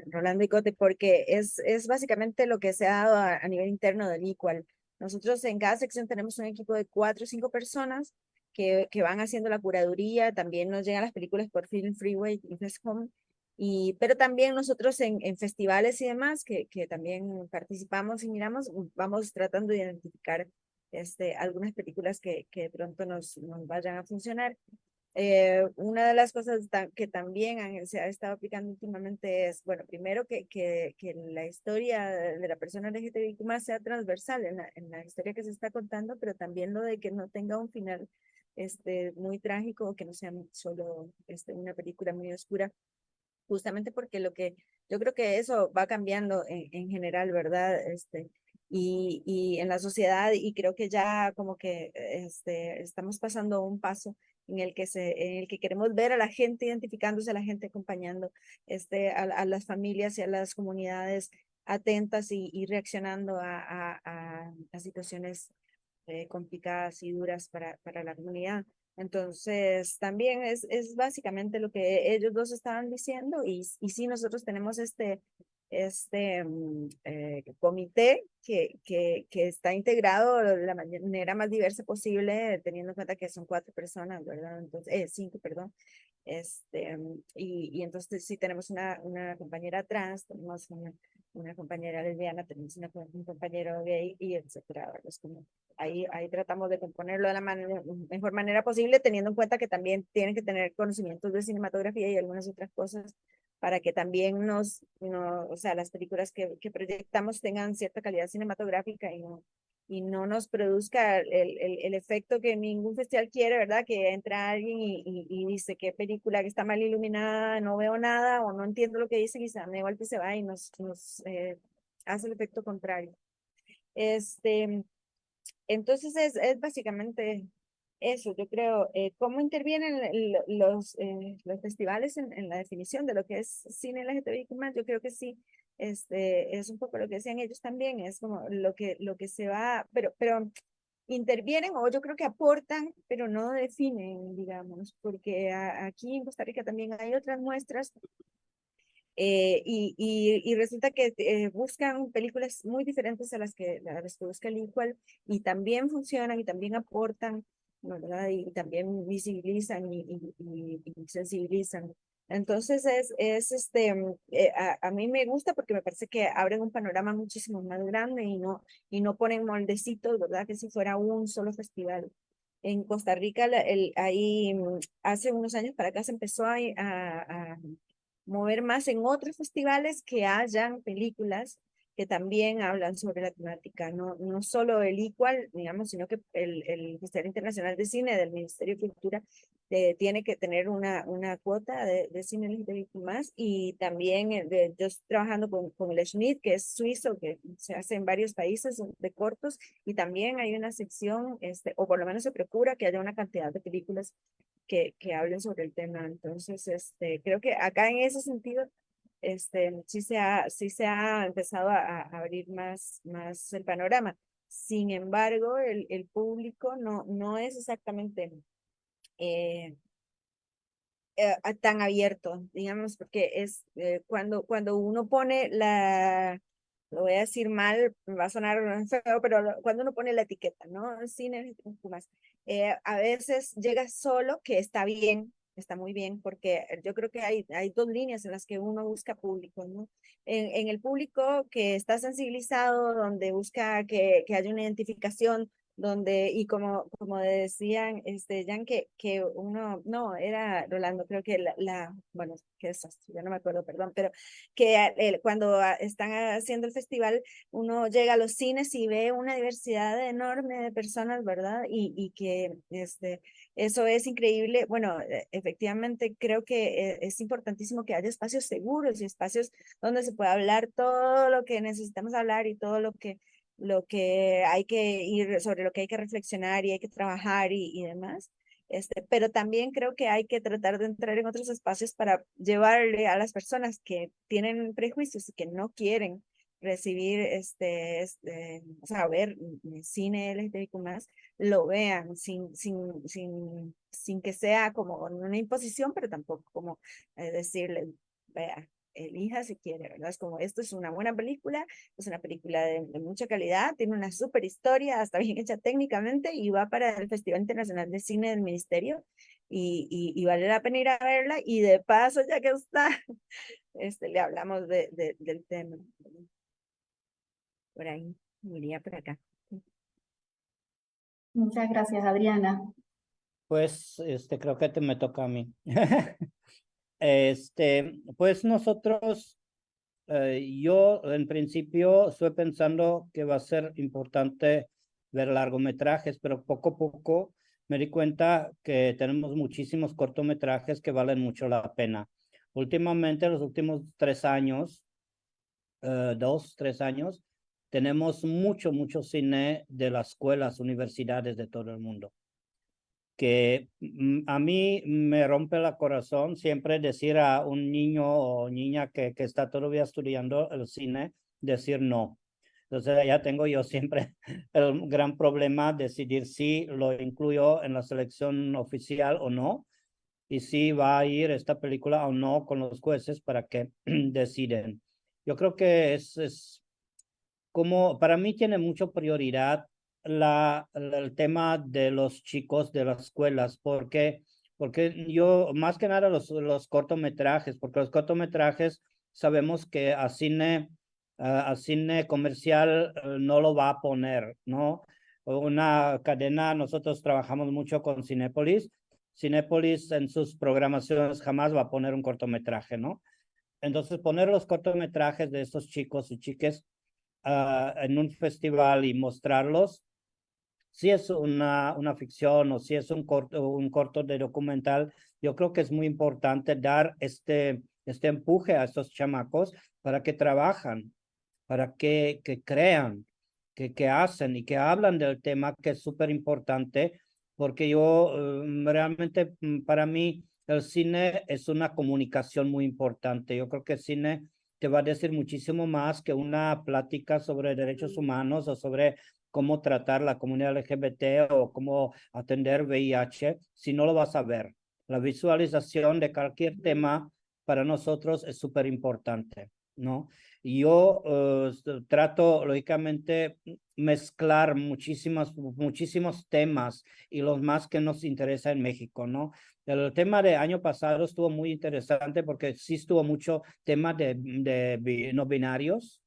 Rolando y Cote, porque es básicamente lo que se ha dado a nivel interno del Equal. Nosotros en cada sección tenemos un equipo de 4 o 5 personas que van haciendo la curaduría, también nos llegan las películas por Film Freeway y Fescom, pero también nosotros en festivales y demás, que también participamos y miramos, vamos tratando de identificar algunas películas que de pronto nos vayan a funcionar. Una de las cosas que también se ha estado aplicando últimamente es, bueno, primero que la historia de la persona LGTBIQ+ sea transversal en la historia que se está contando, pero también lo de que no tenga un final muy trágico, que no sea solo una película muy oscura, justamente porque yo creo que eso va cambiando en general, ¿verdad? Y en la sociedad, y creo que ya como que estamos pasando un paso en el que queremos ver a la gente identificándose, a la gente acompañando a las familias y a las comunidades atentas y reaccionando a situaciones complicadas y duras para la comunidad. Entonces, también es básicamente lo que ellos dos estaban diciendo, y sí, nosotros tenemos comité que está integrado de la manera más diversa posible, teniendo en cuenta que son 4 personas, ¿verdad? Entonces, 5, perdón. Y entonces sí tenemos una compañera trans, tenemos una compañera lesbiana, tenemos un compañero gay, y etcétera, ¿verdad? Es como, ahí tratamos de componerlo de la mejor manera posible, teniendo en cuenta que también tienen que tener conocimientos de cinematografía y algunas otras cosas para que también o sea, las películas que proyectamos tengan cierta calidad cinematográfica y no nos produzca el efecto que ningún festival quiere, ¿verdad? Que entra alguien y dice qué película que está mal iluminada, no veo nada o no entiendo lo que dice, y se da igual que se va y nos hace el efecto contrario. Entonces es básicamente eso, yo creo. ¿Cómo intervienen los festivales en la definición de lo que es cine LGTBIQ+? Yo creo que sí, es un poco lo que decían ellos también, es como lo que se va, pero intervienen, o yo creo que aportan, pero no definen, digamos, porque aquí en Costa Rica también hay otras muestras, y resulta que buscan películas muy diferentes a las que busca el Equal, y también funcionan y también aportan, ¿verdad? Y también visibilizan y sensibilizan. Entonces a mí me gusta porque me parece que abren un panorama muchísimo más grande y no ponen moldecitos, ¿verdad? Que si fuera un solo festival. En Costa Rica, ahí hace unos años para acá se empezó a mover más en otros festivales que hayan películas que también hablan sobre la temática, no solo el Equal, digamos, sino que el Festival Internacional de Cine del Ministerio de Cultura tiene que tener una cuota de cine LGTBIQ+, y también yo estoy trabajando con el Schnitt, que es suizo, que se hace en varios países de cortos, y también hay una sección, o por lo menos se procura que haya una cantidad de películas que hablen sobre el tema. Entonces, creo que acá en ese sentido, sí se ha empezado a abrir más el panorama. Sin embargo, el público no es exactamente eh, tan abierto, digamos, porque es cuando uno pone lo voy a decir mal, me va a sonar feo, pero cuando uno pone la etiqueta, ¿no? Cine, más, a veces llega solo, que está bien, está muy bien, porque yo creo que hay 2 líneas en las que uno busca público, ¿no? En el público que está sensibilizado, donde busca que haya una identificación, y como decían, Jan, que uno, no, era Rolando, creo que bueno, que es, ya no me acuerdo, perdón, pero que cuando están haciendo el festival, uno llega a los cines y ve una diversidad enorme de personas, ¿verdad? Y que eso es increíble. Bueno, efectivamente creo que es importantísimo que haya espacios seguros y espacios donde se pueda hablar todo lo que necesitamos hablar y todo lo que hay que ir, sobre lo que hay que reflexionar y hay que trabajar y demás. Pero también creo que hay que tratar de entrar en otros espacios para llevarle a las personas que tienen prejuicios y que no quieren recibir o sea, ver cine LGTBIQ+, lo vean sin que sea como una imposición, pero tampoco como decirle, vea, elija si quiere, ¿verdad? Es como, esto es una buena película, es una película de mucha calidad, tiene una súper historia, hasta bien hecha técnicamente, y va para el Festival Internacional de Cine del Ministerio, y vale la pena ir a verla, y de paso, ya que está, le hablamos del tema. Por ahí, iría por acá. Muchas gracias, Adriana. Pues creo que me toca a mí. Pues nosotros, yo en principio estoy pensando que va a ser importante ver largometrajes, pero poco a poco me di cuenta que tenemos muchísimos cortometrajes que valen mucho la pena. Últimamente, los últimos 3 años, 2, 3 años, tenemos mucho cine de las escuelas, universidades de todo el mundo. Que a mí me rompe el corazón siempre decir a un niño o niña que está todavía estudiando el cine, decir no. Entonces ya tengo yo siempre el gran problema decidir si lo incluyo en la selección oficial o no, y si va a ir esta película o no con los jueces para que deciden. Yo creo que es como, para mí tiene mucha prioridad el tema de los chicos de las escuelas, porque yo, más que nada los cortometrajes, porque los cortometrajes sabemos que a cine comercial no lo va a poner, ¿no? Una cadena, nosotros trabajamos mucho con Cinépolis. Cinépolis en sus programaciones jamás va a poner un cortometraje, ¿no? Entonces, poner los cortometrajes de estos chicos y chiques en un festival y mostrarlos, si es una ficción o si es un corto de documental, yo creo que es muy importante dar este empuje a estos chamacos para que trabajan, para que crean, que hacen y que hablan del tema, que es súper importante, porque yo realmente, para mí, el cine es una comunicación muy importante. Yo creo que el cine te va a decir muchísimo más que una plática sobre derechos humanos o sobre cómo tratar la comunidad LGBT o cómo atender VIH, si no lo vas a ver. La visualización de cualquier tema para nosotros es súper importante, ¿no? Y yo trato, lógicamente, mezclar muchísimos temas y los más que nos interesa en México, ¿no? El tema de año pasado estuvo muy interesante porque sí estuvo mucho tema de no binarios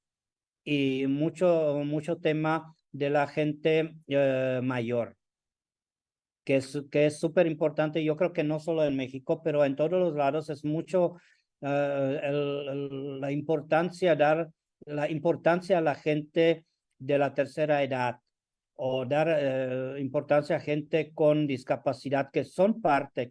y mucho tema de la gente mayor, que es súper importante. Yo creo que no solo en México, pero en todos los lados es mucho la importancia, dar la importancia a la gente de la tercera edad, o dar importancia a gente con discapacidad que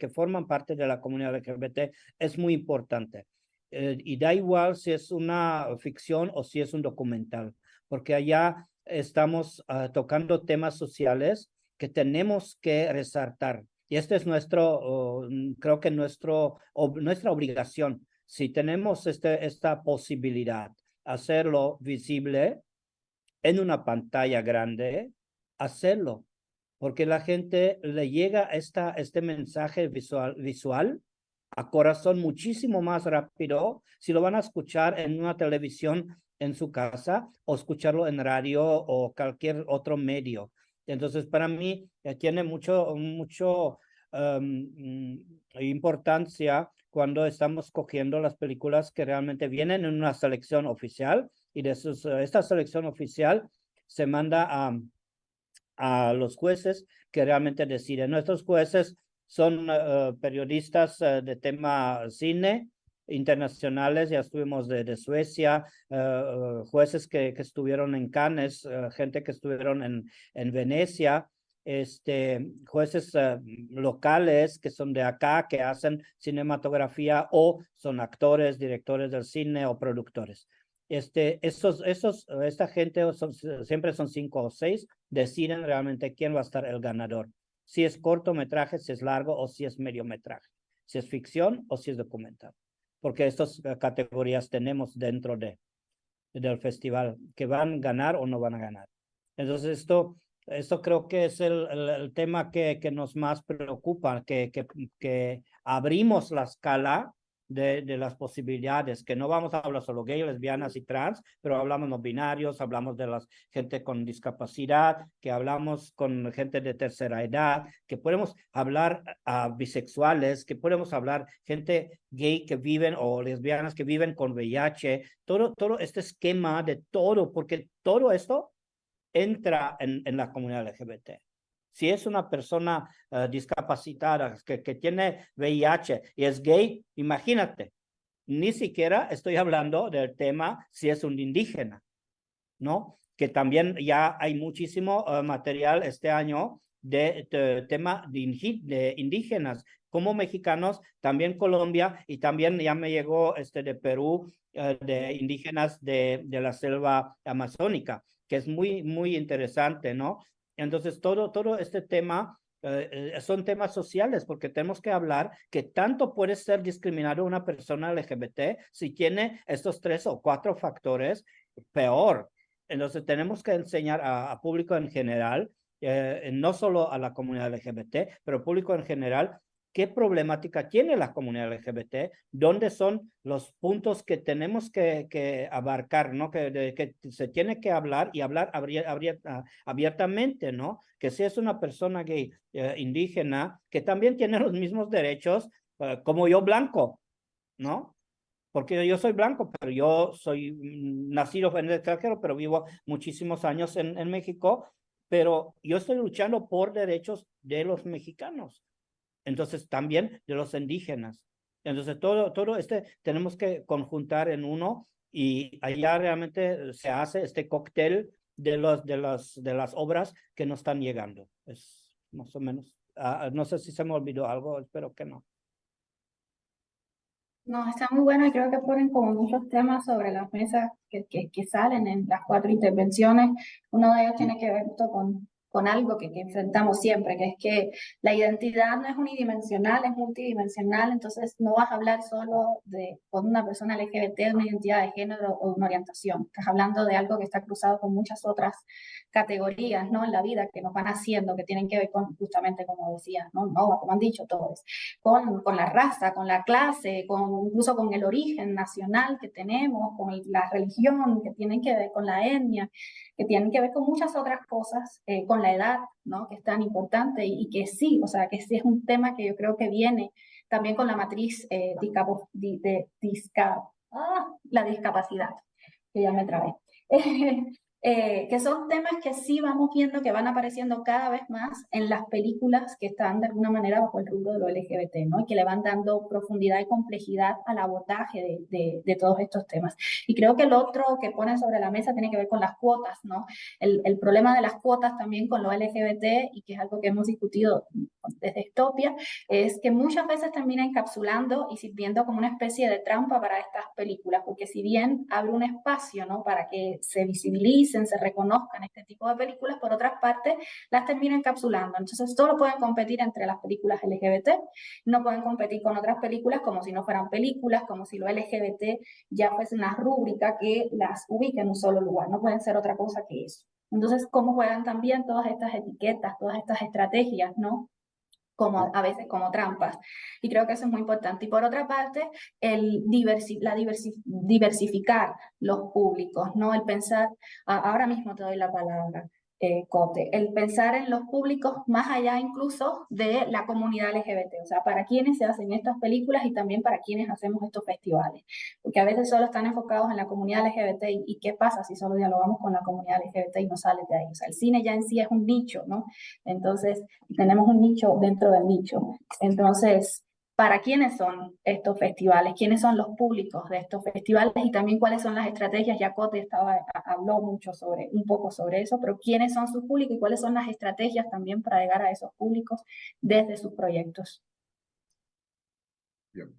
forman parte de la comunidad LGBT, es muy importante. Y da igual si es una ficción o si es un documental, porque allá estamos tocando temas sociales que tenemos que resaltar. Y este es creo que nuestra obligación. Si tenemos esta posibilidad, hacerlo visible en una pantalla grande, hacerlo, porque la gente le llega este mensaje visual a corazón muchísimo más rápido si lo van a escuchar en una televisión en su casa o escucharlo en radio o cualquier otro medio. Entonces, para mí tiene mucho importancia cuando estamos cogiendo las películas que realmente vienen en una selección oficial, y esta selección oficial se manda a los jueces que realmente deciden. Nuestros jueces son periodistas de tema cine internacionales. Ya estuvimos de Suecia, jueces que estuvieron en Cannes, gente que estuvieron en Venecia, jueces locales que son de acá, que hacen cinematografía o son actores, directores del cine o productores. Esta gente siempre son 5 o 6, deciden realmente quién va a estar el ganador. Si es cortometraje, si es largo o si es mediometraje, si es ficción o si es documental. Porque estas categorías tenemos dentro del festival, que van a ganar o no van a ganar. Entonces esto creo que es el tema que nos más preocupa, que abrimos la escala de las posibilidades, que no vamos a hablar solo gay, lesbianas y trans, pero hablamos no binarios, hablamos de la gente con discapacidad, que hablamos con gente de tercera edad, que podemos hablar a bisexuales, que podemos hablar gente gay que viven o lesbianas que viven con VIH, todo este esquema de todo, porque todo esto entra en la comunidad LGBT. Si es una persona discapacitada que tiene VIH y es gay, imagínate, ni siquiera estoy hablando del tema si es un indígena, ¿no? Que también ya hay muchísimo material este año de tema de indígenas, como mexicanos, también Colombia, y también ya me llegó de Perú, de indígenas de la selva amazónica, que es muy, muy interesante, ¿no? Entonces, todo este tema son temas sociales, porque tenemos que hablar que tanto puede ser discriminado una persona LGBT si tiene estos 3 o 4 factores, peor. Entonces, tenemos que enseñar a público en general, no solo a la comunidad LGBT, pero público en general, qué problemática tiene la comunidad LGBT, dónde son los puntos que tenemos que abarcar, ¿no? Que se tiene que hablar y hablar abiertamente, ¿no? Que si es una persona gay indígena, que también tiene los mismos derechos como yo blanco, ¿no? Porque yo soy blanco, pero yo soy nacido en el extranjero, pero vivo muchísimos años en México, pero yo estoy luchando por derechos de los mexicanos. Entonces también de los indígenas. Entonces todo tenemos que conjuntar en uno y allá realmente se hace este cóctel de las obras que nos están llegando. Es más o menos, no sé si se me olvidó algo, espero que no. No, está muy bueno y creo que ponen como muchos temas sobre las mesas que salen en las 4 intervenciones. Uno de ellos tiene que ver justo con algo que enfrentamos siempre, que es que la identidad no es unidimensional, es multidimensional, entonces no vas a hablar solo con una persona LGBT, de una identidad de género o una orientación. Estás hablando de algo que está cruzado con muchas otras categorías, ¿no? En la vida que nos van haciendo, que tienen que ver con, justamente como decías, ¿no? No, como han dicho todos, con la raza, con la clase, incluso con el origen nacional que tenemos, con la religión, que tienen que ver con la etnia, que tienen que ver con muchas otras cosas, con la edad, ¿no? Que es tan importante y que sí, o sea, que sí es un tema que yo creo que viene también con la matriz la discapacidad, que ya me trabé. Que son temas que sí vamos viendo que van apareciendo cada vez más en las películas que están de alguna manera bajo el rubro de lo LGBT, ¿no? Y que le van dando profundidad y complejidad al abordaje de todos estos temas. Y creo que el otro que ponen sobre la mesa tiene que ver con las cuotas, ¿no? El problema de las cuotas también con lo LGBT, y que es algo que hemos discutido desde Estopia, es que muchas veces termina encapsulando y sirviendo como una especie de trampa para estas películas, porque si bien abre un espacio, ¿no? Para que se visibilicen, se reconozcan este tipo de películas, por otras partes las termina encapsulando. Entonces solo pueden competir entre las películas LGBT, no pueden competir con otras películas como si no fueran películas, como si lo LGBT ya fuese una rúbrica que las ubique en un solo lugar, no pueden ser otra cosa que eso. Entonces, ¿cómo juegan también todas estas etiquetas, todas estas estrategias, ¿no? Como a veces como trampas. Y creo que eso es muy importante. Y por otra parte, diversificar los públicos, ¿no? El pensar, ahora mismo te doy la palabra, Cote, el pensar en los públicos más allá incluso de la comunidad LGBT, o sea, para quienes se hacen estas películas y también para quienes hacemos estos festivales, porque a veces solo están enfocados en la comunidad LGBT y qué pasa si solo dialogamos con la comunidad LGBT y no sale de ahí. O sea, el cine ya en sí es un nicho, ¿no? Entonces, tenemos un nicho dentro del nicho. Entonces, ¿para quiénes son estos festivales? ¿Quiénes son los públicos de estos festivales? Y también cuáles son las estrategias. Ya Cote habló mucho un poco sobre eso, pero ¿quiénes son sus públicos y cuáles son las estrategias también para llegar a esos públicos desde sus proyectos? Bien,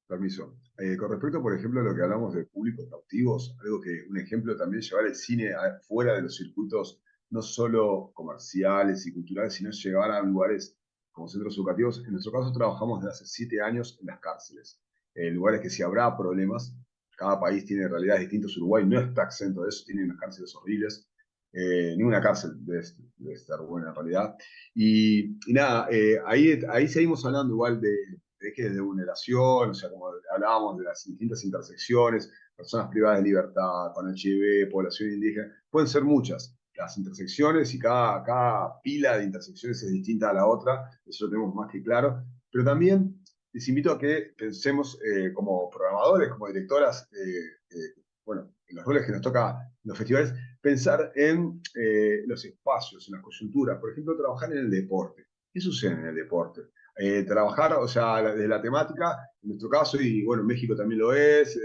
permiso. Con respecto, por ejemplo, a lo que hablamos de públicos cautivos, algo que un ejemplo también llevar el cine fuera de los circuitos no solo comerciales y culturales, sino llevar a lugares como centros educativos. En nuestro caso trabajamos desde hace 7 años en las cárceles, lugares que si habrá problemas, cada país tiene realidades distintas. Uruguay no está exento de eso, tiene unas cárceles horribles. Ninguna cárcel debe estar buena en realidad. Y nada, ahí seguimos hablando igual de ejes de vulneración, o sea, como hablábamos de las distintas intersecciones, personas privadas de libertad, con HIV, población indígena, pueden ser muchas las intersecciones y cada pila de intersecciones es distinta a la otra, eso lo tenemos más que claro, pero también les invito a que pensemos como programadores, como directoras, bueno, en los roles que nos toca en los festivales, pensar en los espacios, en las coyunturas, por ejemplo, trabajar en el deporte. ¿Qué sucede en el deporte? Trabajar, o sea, desde la temática, en nuestro caso, y bueno, México también lo es,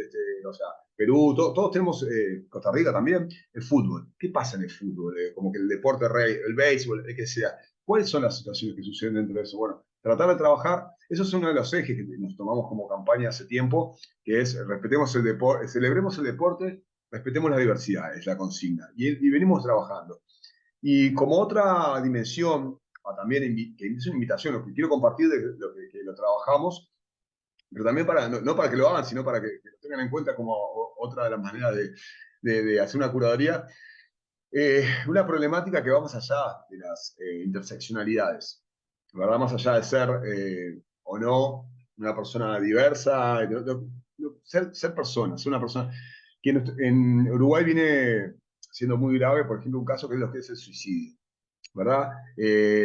o sea, Perú, todos tenemos, Costa Rica también, el fútbol. ¿Qué pasa en el fútbol? Como que el deporte rey, el béisbol, el que sea. ¿Cuáles son las situaciones que suceden dentro de eso? Bueno, tratar de trabajar, eso es uno de los ejes que nos tomamos como campaña hace tiempo, que es respetemos el deporte, celebremos el deporte, respetemos la diversidad, es la consigna. Y venimos trabajando. Y como otra dimensión, también que es una invitación, lo que quiero compartir de lo que lo trabajamos, pero también para, no para que lo hagan, sino para que lo tengan en cuenta como otra de las maneras de hacer una curaduría, una problemática que va más allá de las interseccionalidades, ¿verdad? Más allá de ser o no una persona diversa, ser persona, ser una persona que en Uruguay viene siendo muy grave, por ejemplo, un caso que es lo que es el suicidio, ¿verdad?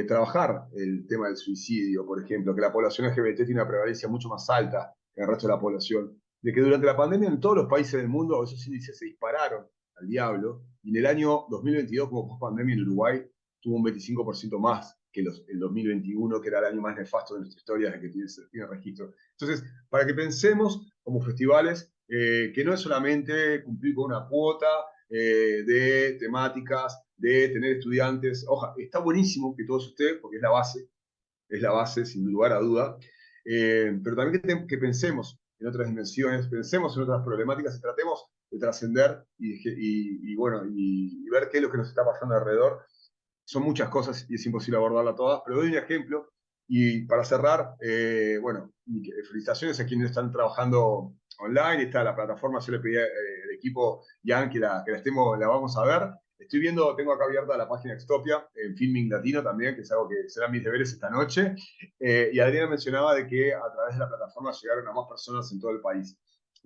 Trabajar el tema del suicidio, por ejemplo, que la población LGBT tiene una prevalencia mucho más alta que el resto de la población, de que durante la pandemia en todos los países del mundo esos índices se dispararon al diablo, y en el año 2022, como post-pandemia en Uruguay, tuvo un 25% más que el 2021, que era el año más nefasto de nuestra historia, de que tiene registro. Entonces, para que pensemos como festivales, que no es solamente cumplir con una cuota de temáticas, de tener estudiantes. Ojalá, está buenísimo que todos ustedes, porque es la base sin lugar a duda, pero también que pensemos en otras dimensiones, pensemos en otras problemáticas y tratemos de trascender bueno, y ver qué es lo que nos está pasando alrededor. Son muchas cosas y es imposible abordarlas todas, pero doy un ejemplo. Y para cerrar, bueno, felicitaciones a quienes están trabajando online. Está la plataforma, yo le pedí al equipo Jan la vamos a ver. Estoy viendo, tengo acá abierta la página Extopia, en Filming Latino también, que es algo que serán mis deberes esta noche. Y Adriana mencionaba de que a través de la plataforma llegaron a más personas en todo el país.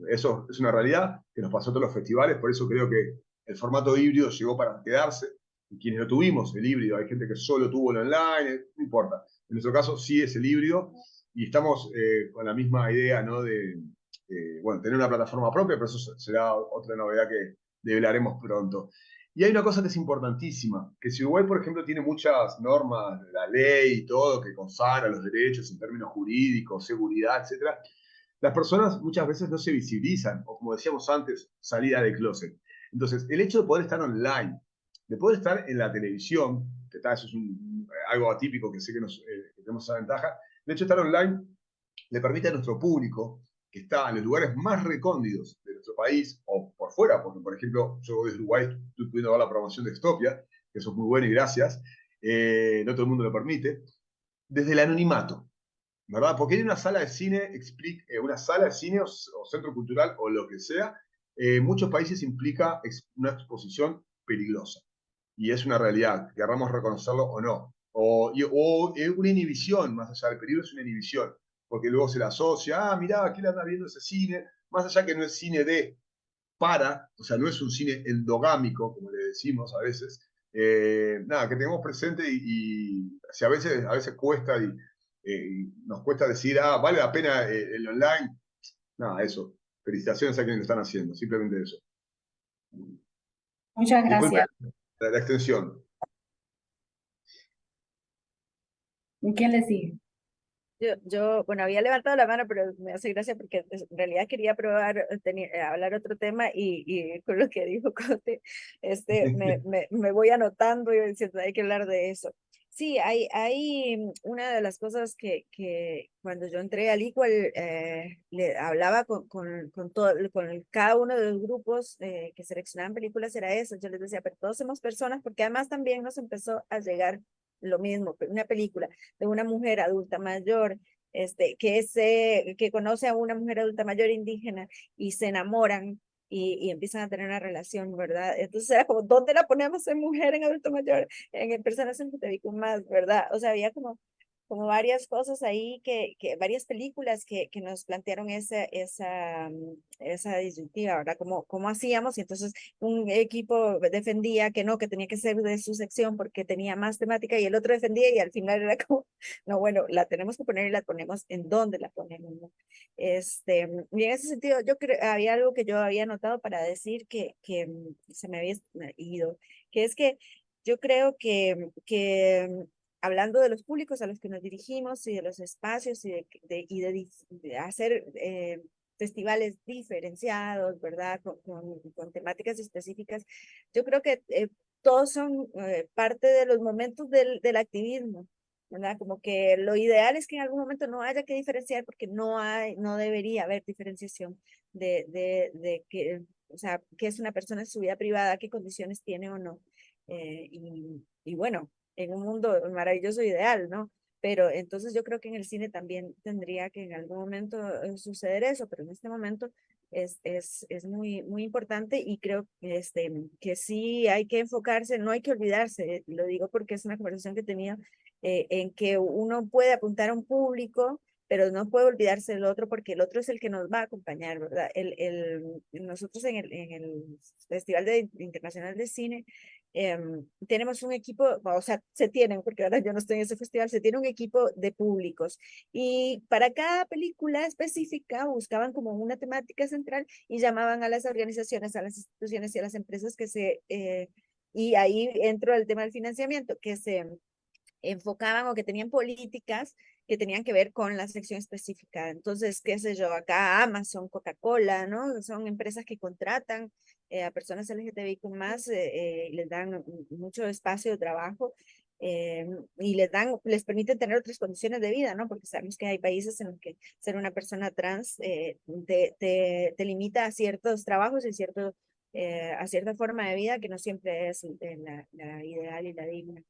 Eso es una realidad que nos pasó a todos los festivales, por eso creo que el formato híbrido llegó para quedarse. Y quienes no tuvimos el híbrido, hay gente que solo tuvo el online, no importa. En nuestro caso sí es el híbrido y estamos con la misma idea, ¿no? Bueno, tener una plataforma propia, pero eso será otra novedad que develaremos pronto. Y hay una cosa que es importantísima, que si Uruguay, por ejemplo, tiene muchas normas, la ley y todo, que consagra los derechos en términos jurídicos, seguridad, etcétera, las personas muchas veces no se visibilizan, o como decíamos antes, salida del closet. Entonces, el hecho de poder estar online, de poder estar en la televisión, que eso es algo atípico que sé que tenemos esa ventaja, el hecho de estar online le permite a nuestro público, que está en los lugares más recóndidos de nuestro país, o por fuera, porque por ejemplo, yo desde Uruguay estoy pudiendo ver la programación de Extopia, que eso es muy bueno y gracias, no todo el mundo lo permite, desde el anonimato, ¿verdad? Porque hay una sala de cine, una sala de cine o centro cultural o lo que sea, en muchos países implica una exposición peligrosa. Y es una realidad, querramos reconocerlo o no. O una inhibición, más allá del peligro, es una inhibición. Porque luego se le asocia, mirá, ¿quién anda viendo ese cine? Más allá que no es cine o sea, no es un cine endogámico, como le decimos a veces. Nada, que tengamos presente si a veces cuesta nos cuesta decir, vale la pena el online. Nada, eso. Felicitaciones a quienes lo están haciendo, simplemente eso. Muchas Disculpen gracias. la extensión. ¿Quién le sigue? Bueno, había levantado la mano, pero me hace gracia porque en realidad quería probar, hablar otro tema y con lo que dijo Cote, me voy anotando y diciendo, hay que hablar de eso. Sí, hay una de las cosas que cuando yo entré al Equal, le hablaba con cada uno de los grupos que seleccionaban películas, era eso. Yo les decía, pero todos somos personas, porque además también nos empezó a llegar lo mismo, una película de una mujer adulta mayor, que conoce a una mujer adulta mayor indígena y se enamoran y empiezan a tener una relación, ¿verdad? Entonces era como, ¿dónde la ponemos en mujer, en adulto mayor, en personas en más, ¿verdad? O sea, había como varias cosas ahí, varias películas que nos plantearon esa disyuntiva, ¿verdad? ¿Cómo hacíamos? Y entonces un equipo defendía que no, que tenía que ser de su sección porque tenía más temática y el otro defendía y al final era como, no, bueno, la tenemos que poner y la ponemos en dónde la ponemos, ¿no? Y en ese sentido, yo creo, había algo que yo había notado para decir que se me había ido, que es que yo creo que hablando de los públicos a los que nos dirigimos y de los espacios de hacer festivales diferenciados, ¿verdad? Con temáticas específicas, yo creo que todos son parte de los momentos del activismo, ¿verdad? Como que lo ideal es que en algún momento no haya que diferenciar porque no debería haber diferenciación de que, o sea, qué es una persona en su vida privada, qué condiciones tiene o no. Y bueno, en un mundo maravilloso ideal, ¿no? Pero entonces yo creo que en el cine también tendría que en algún momento suceder eso, pero en este momento es muy, muy importante y creo que sí hay que enfocarse, no hay que olvidarse, lo digo porque es una conversación que he tenido, en que uno puede apuntar a un público, pero no puede olvidarse del otro porque el otro es el que nos va a acompañar, ¿verdad? Nosotros en el Festival Internacional de Cine tenemos un equipo, o sea, se tienen, porque ahora yo no estoy en ese festival, se tiene un equipo de públicos y para cada película específica buscaban como una temática central y llamaban a las organizaciones, a las instituciones y a las empresas y ahí entró el tema del financiamiento, que se enfocaban o que tenían políticas que tenían que ver con la sección específica. Entonces, qué sé yo, acá Amazon, Coca-Cola, ¿no? Son empresas que contratan a personas LGTBI con más, les dan mucho espacio de trabajo y les permiten tener otras condiciones de vida, ¿no? Porque sabemos que hay países en los que ser una persona trans te limita a ciertos trabajos y a cierta forma de vida que no siempre es la ideal y la digna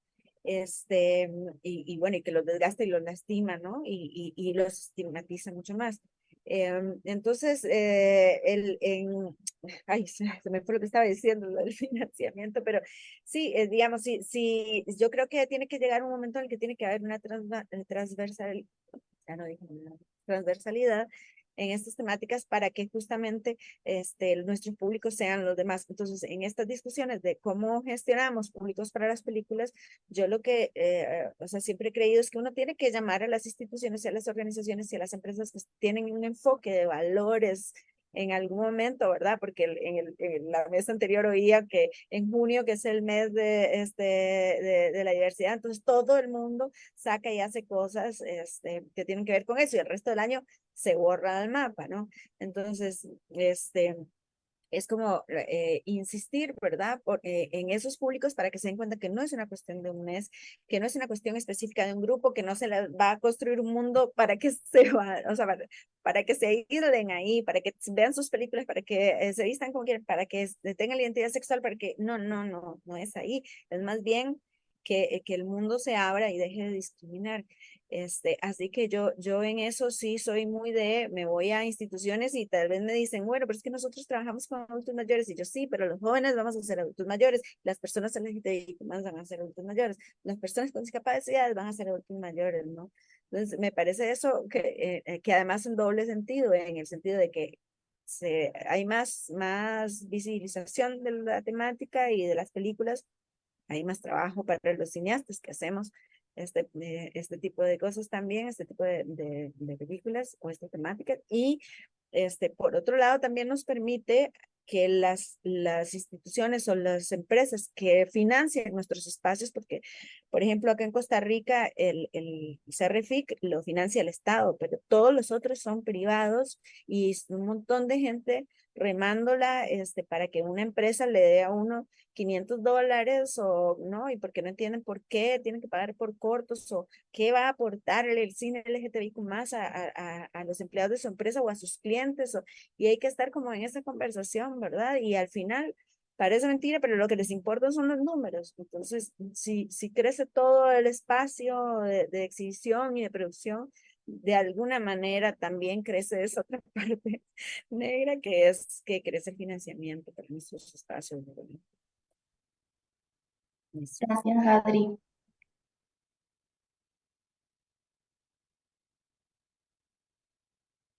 y bueno, y que los desgasta y los lastima, ¿no? Y los estigmatiza mucho más. Entonces, ay, se me fue lo que estaba diciendo, lo del financiamiento, pero sí, digamos, sí, yo creo que tiene que llegar un momento en el que tiene que haber una transversal, ya no dije nada, transversalidad en estas temáticas para que justamente nuestros públicos sean los demás. Entonces, en estas discusiones de cómo gestionamos públicos para las películas, yo lo que, o sea, siempre he creído es que uno tiene que llamar a las instituciones y a las organizaciones y a las empresas que tienen un enfoque de valores en algún momento, ¿verdad? Porque en la vez anterior oía que en junio, que es el mes de la diversidad, entonces todo el mundo saca y hace cosas que tienen que ver con eso y el resto del año se borra del mapa, ¿no? Entonces, es como insistir, ¿verdad? En esos públicos para que se den cuenta que no es una cuestión de un mes, que no es una cuestión específica de un grupo, que no se les va a construir un mundo para que o sea, para que se aíslen ahí, para que vean sus películas, para que se vistan como quieren, para que tengan la identidad sexual, para que no es ahí. Es más bien que el mundo se abra y deje de discriminar. Así que yo en eso sí soy muy me voy a instituciones y tal vez me dicen, bueno, pero es que nosotros trabajamos con adultos mayores y yo sí, pero los jóvenes vamos a ser adultos mayores, las personas LGTBI más van a ser adultos mayores, las personas con discapacidades van a ser adultos mayores, ¿no? Entonces me parece eso que además en doble sentido, en el sentido de que hay más visibilización de la temática y de las películas, hay más trabajo para los cineastas que hacemos este tipo de cosas también, este tipo de películas o esta temática. Y por otro lado, también nos permite que las instituciones o las empresas que financian nuestros espacios, porque, por ejemplo, acá en Costa Rica el CRFIC lo financia el Estado, pero todos los otros son privados y un montón de gente remándola para que una empresa le dé a uno $500 o no, y porque no entienden por qué tienen que pagar por cortos o qué va a aportar el cine LGTBIQ más a los empleados de su empresa o a sus clientes, y hay que estar como en esa conversación, ¿verdad? Y al final parece mentira, pero lo que les importa son los números. Entonces, si crece todo el espacio de exhibición y de producción, de alguna manera también crece esa otra parte negra que es que crece el financiamiento para nuestros espacios, ¿verdad? Eso. Gracias, Adri.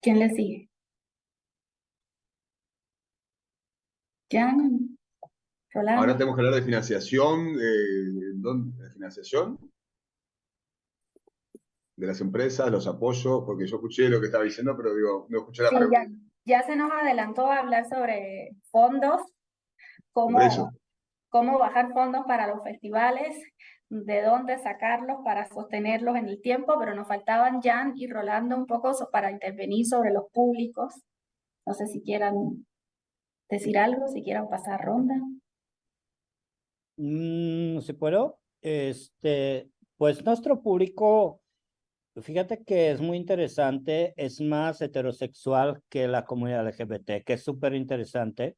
¿Quién le sigue? Jan, Ahora Rolando. tenemos que hablar de financiación, de financiación de las empresas, los apoyos, porque yo escuché lo que estaba diciendo, pero digo, no escuché la Sí, ya, pregunta. ya se nos adelantó a hablar sobre fondos, Por eso. cómo bajar fondos para los festivales, de dónde sacarlos para sostenerlos en el tiempo, pero nos faltaban Jan y Rolando un poco para intervenir sobre los públicos. No sé si quieran decir algo, si quieran pasar ronda. Si puedo, pues nuestro público, fíjate que es muy interesante, es más heterosexual que la comunidad LGBT, que es súper interesante.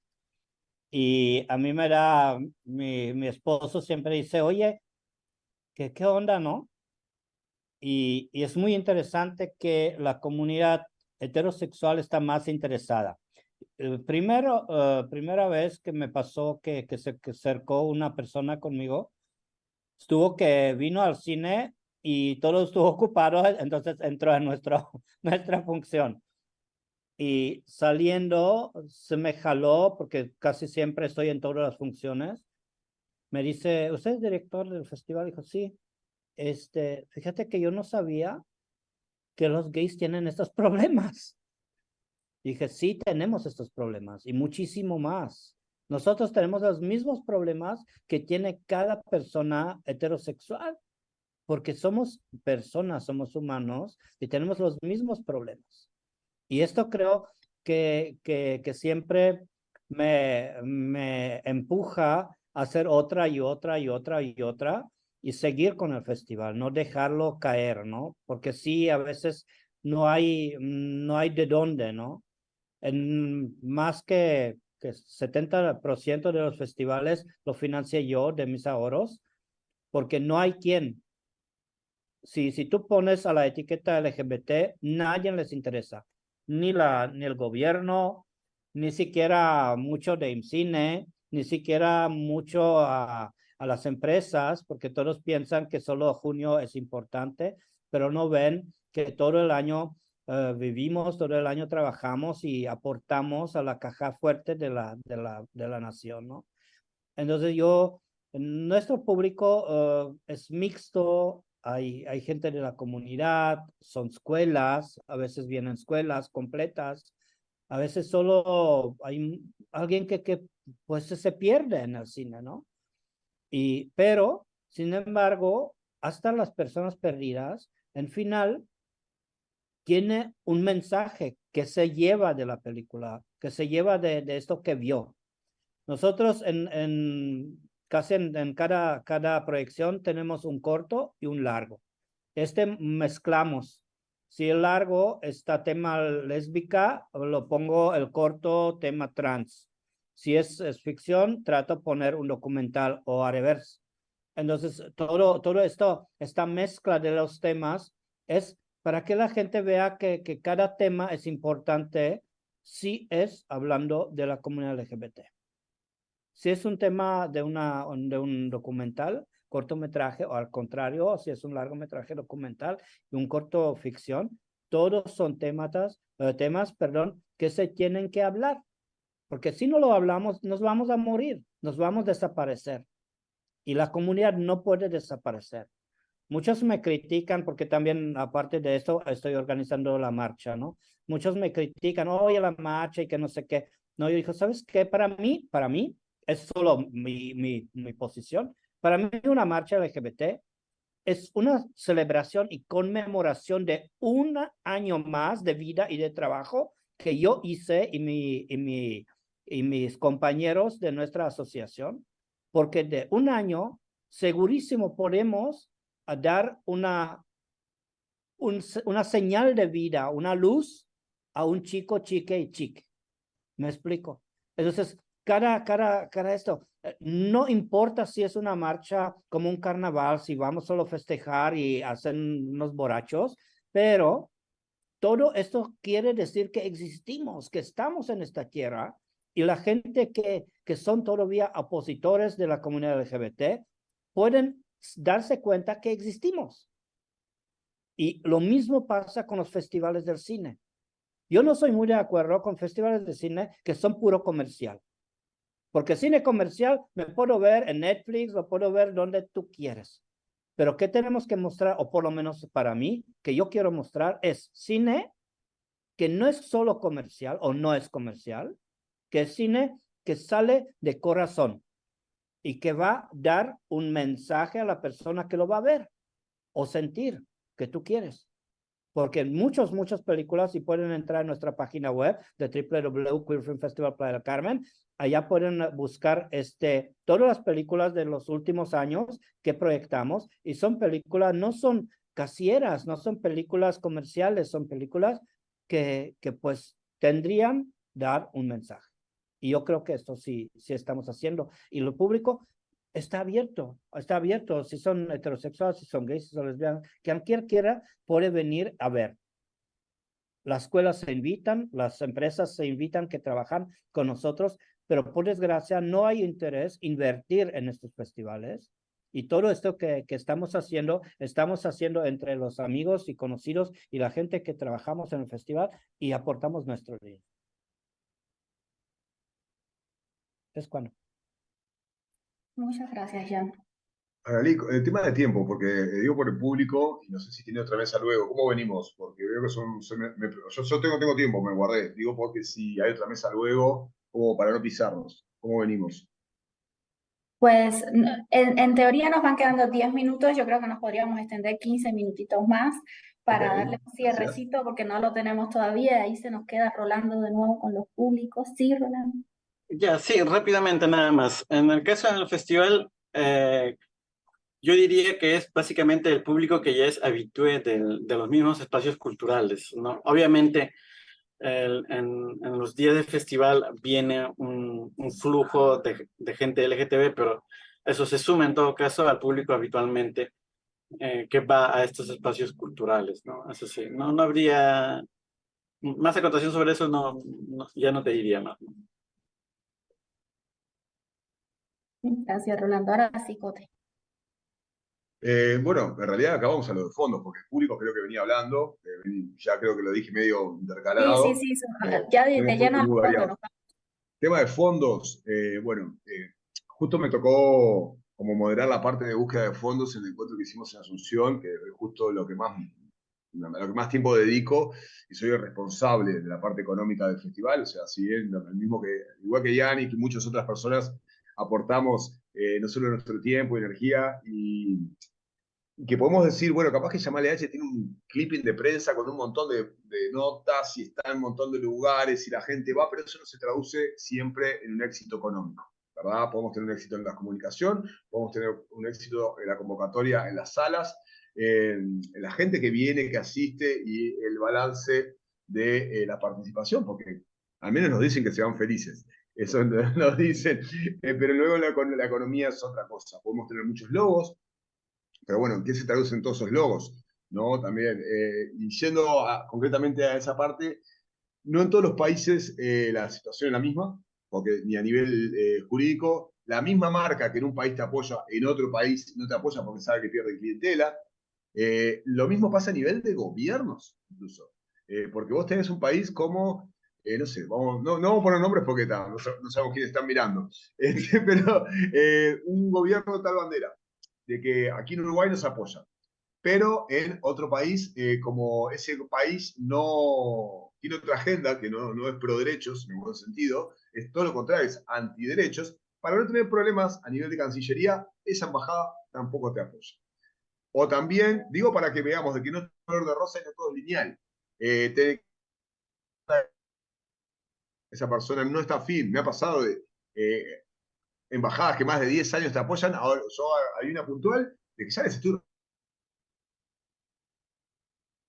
Y a mí me da, mi esposo siempre dice, oye, ¿qué onda, no? Y es muy interesante que la comunidad heterosexual está más interesada. Primera vez que me pasó que se acercó una persona conmigo, vino al cine y todo estuvo ocupado, entonces entró en nuestra función. Y saliendo, se me jaló, porque casi siempre estoy en todas las funciones. Me dice, ¿usted es director del festival? Dijo, sí. Fíjate que yo no sabía que los gays tienen estos problemas. Dije, sí, tenemos estos problemas y muchísimo más. Nosotros tenemos los mismos problemas que tiene cada persona heterosexual, porque somos personas, somos humanos y tenemos los mismos problemas. Y esto creo que siempre me empuja a hacer otra y otra y otra y otra y seguir con el festival, no dejarlo caer, ¿no? Porque sí, a veces no hay de dónde, ¿no? En más que 70% de los festivales lo financié yo de mis ahorros, porque no hay quien. Si tú pones a la etiqueta LGBT, nadie les interesa, ni el gobierno, ni siquiera mucho de IMCINE, ni siquiera mucho a las empresas, porque todos piensan que solo junio es importante, pero no ven que todo el año vivimos, todo el año trabajamos y aportamos a la caja fuerte de la nación, ¿no? Entonces nuestro público es mixto, hay gente de la comunidad, son escuelas, a veces vienen escuelas completas, a veces solo hay alguien que pues se pierde en el cine, ¿no? Pero, sin embargo, hasta las personas perdidas, en final, tiene un mensaje que se lleva de la película, que se lleva de esto que vio. Nosotros casi en cada proyección tenemos un corto y un largo. Mezclamos. Si el largo está tema lésbica, lo pongo el corto tema trans. Si es ficción, trato de poner un documental o a reverse. Entonces, todo esto, esta mezcla de los temas es para que la gente vea que cada tema es importante si es hablando de la comunidad LGBT. Si es un tema de un documental, cortometraje, o al contrario, si es un largometraje documental y un corto ficción, todos son temas, que se tienen que hablar. Porque si no lo hablamos, nos vamos a morir, nos vamos a desaparecer. Y la comunidad no puede desaparecer. Muchos me critican porque también, aparte de esto, estoy organizando la marcha, ¿no? Muchos me critican, oye, la marcha y que no sé qué. No, yo digo, ¿sabes qué? Para mí, es solo mi posición. Para mí, una marcha LGBT es una celebración y conmemoración de un año más de vida y de trabajo que yo hice y mis compañeros de nuestra asociación, porque de un año segurísimo podemos dar una señal de vida, una luz a un chico, chique y chique. ¿Me explico? Entonces, cada esto, no importa si es una marcha como un carnaval, si vamos solo a festejar y hacer unos borrachos, pero todo esto quiere decir que existimos, que estamos en esta tierra y la gente que son todavía opositores de la comunidad LGBT pueden darse cuenta que existimos. Y lo mismo pasa con los festivales del cine. Yo no soy muy de acuerdo con festivales de cine que son puro comercial. Porque cine comercial me puedo ver en Netflix, lo puedo ver donde tú quieras. Pero ¿qué tenemos que mostrar? O por lo menos para mí, que yo quiero mostrar es cine que no es solo comercial o no es comercial, que es cine que sale de corazón y que va a dar un mensaje a la persona que lo va a ver o sentir que tú quieres. porque muchas películas, y pueden entrar a nuestra página web de www.Queer Film Festival Playa del Carmen, allá pueden buscar todas las películas de los últimos años que proyectamos, y son películas, no son casieras, no son películas comerciales, son películas que pues tendrían dar un mensaje. Y yo creo que esto sí estamos haciendo. Y lo público está abierto, si son heterosexuales, si son gays, si son lesbianas, quien quiera puede venir a ver. Las escuelas se invitan, las empresas se invitan que trabajan con nosotros, pero por desgracia no hay interés invertir en estos festivales. Y todo esto que estamos haciendo entre los amigos y conocidos y la gente que trabajamos en el festival y aportamos nuestro dinero. Es cuando. Muchas gracias, Jan. Analí, el tema de tiempo, porque digo por el público, y no sé si tiene otra mesa luego, ¿cómo venimos? Porque veo que yo tengo tiempo, me guardé. Digo porque si hay otra mesa luego, como para no pisarnos. ¿Cómo venimos? Pues en teoría nos van quedando 10 minutos, yo creo que nos podríamos extender 15 minutitos más para Ok, darle un gracias. cierrecito porque no lo tenemos todavía, ahí se nos queda Rolando de nuevo con los públicos. Sí, Rolando. Ya, sí, rápidamente nada más. En el caso del festival, yo diría que es básicamente el público que ya es habitué de los mismos espacios culturales, ¿no? Obviamente, en los días del festival viene un flujo de gente LGTB, pero eso se suma en todo caso al público habitualmente que va a estos espacios culturales, ¿no? Eso sí, no habría más acotación sobre eso, ya no te diría más, ¿no? Gracias, Rolando. Ahora sí, Cote. Bueno, en realidad acabamos a lo de fondos, porque el público creo que venía hablando, ya creo que lo dije medio intercalado. Sí, ya de Tenemos lleno público al muy fondo, variado. Tema de fondos, bueno, justo me tocó como moderar la parte de búsqueda de fondos en el encuentro que hicimos en Asunción, que es justo lo que más tiempo dedico, y soy el responsable de la parte económica del festival. O sea, si bien igual que Yannick y muchas otras personas, aportamos no solo nuestro tiempo y energía, y que podemos decir, bueno, capaz que Yamal H tiene un clipping de prensa con un montón de notas y está en un montón de lugares y la gente va, pero eso no se traduce siempre en un éxito económico, ¿verdad? Podemos tener un éxito en la comunicación, podemos tener un éxito en la convocatoria, en las salas, en la gente que viene, que asiste y el balance de la participación, porque al menos nos dicen que se van felices. Eso nos dicen, pero luego la economía es otra cosa. Podemos tener muchos logos, pero bueno, ¿en qué se traducen todos esos logos? ¿No? También, y yendo concretamente a esa parte, no en todos los países la situación es la misma, porque ni a nivel jurídico, la misma marca que en un país te apoya, en otro país no te apoya porque sabe que pierde clientela. Lo mismo pasa a nivel de gobiernos, incluso. Porque vos tenés un país como, no sé, no vamos a poner nombres porque no sabemos quiénes están mirando, pero un gobierno de tal bandera, de que aquí en Uruguay nos apoya, pero en otro país, como ese país no tiene otra agenda, que no es pro derechos, en buen sentido, es todo lo contrario, es antiderechos, para no tener problemas a nivel de Cancillería, esa embajada tampoco te apoya. O también, digo para que veamos de que no es color de rosa y no todo es lineal. Esa persona no está afín, me ha pasado de embajadas que más de 10 años te apoyan, ahora hay una puntual de que ya les estoy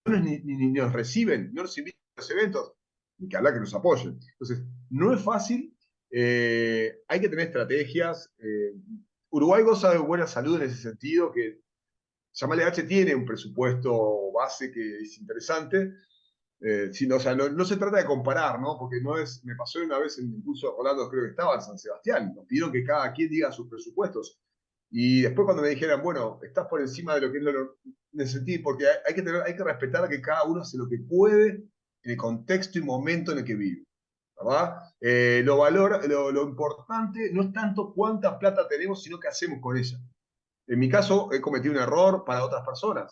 ni nos reciben, no nos invitan a los eventos, ni que hablar que nos apoyen. Entonces, no es fácil, hay que tener estrategias. Uruguay goza de buena salud en ese sentido, que Yamal H tiene un presupuesto base que es interesante. O sea, no se trata de comparar, ¿no? Porque no es, me pasó una vez en el curso de Rolando, creo que estaba en San Sebastián, nos pidieron que cada quien diga sus presupuestos. Y después cuando me dijeran, bueno, estás por encima de lo que es me sentí, porque hay que respetar que cada uno hace lo que puede en el contexto y momento en el que vive, ¿verdad? Lo importante no es tanto cuánta plata tenemos, sino qué hacemos con ella. En mi caso, he cometido un error para otras personas.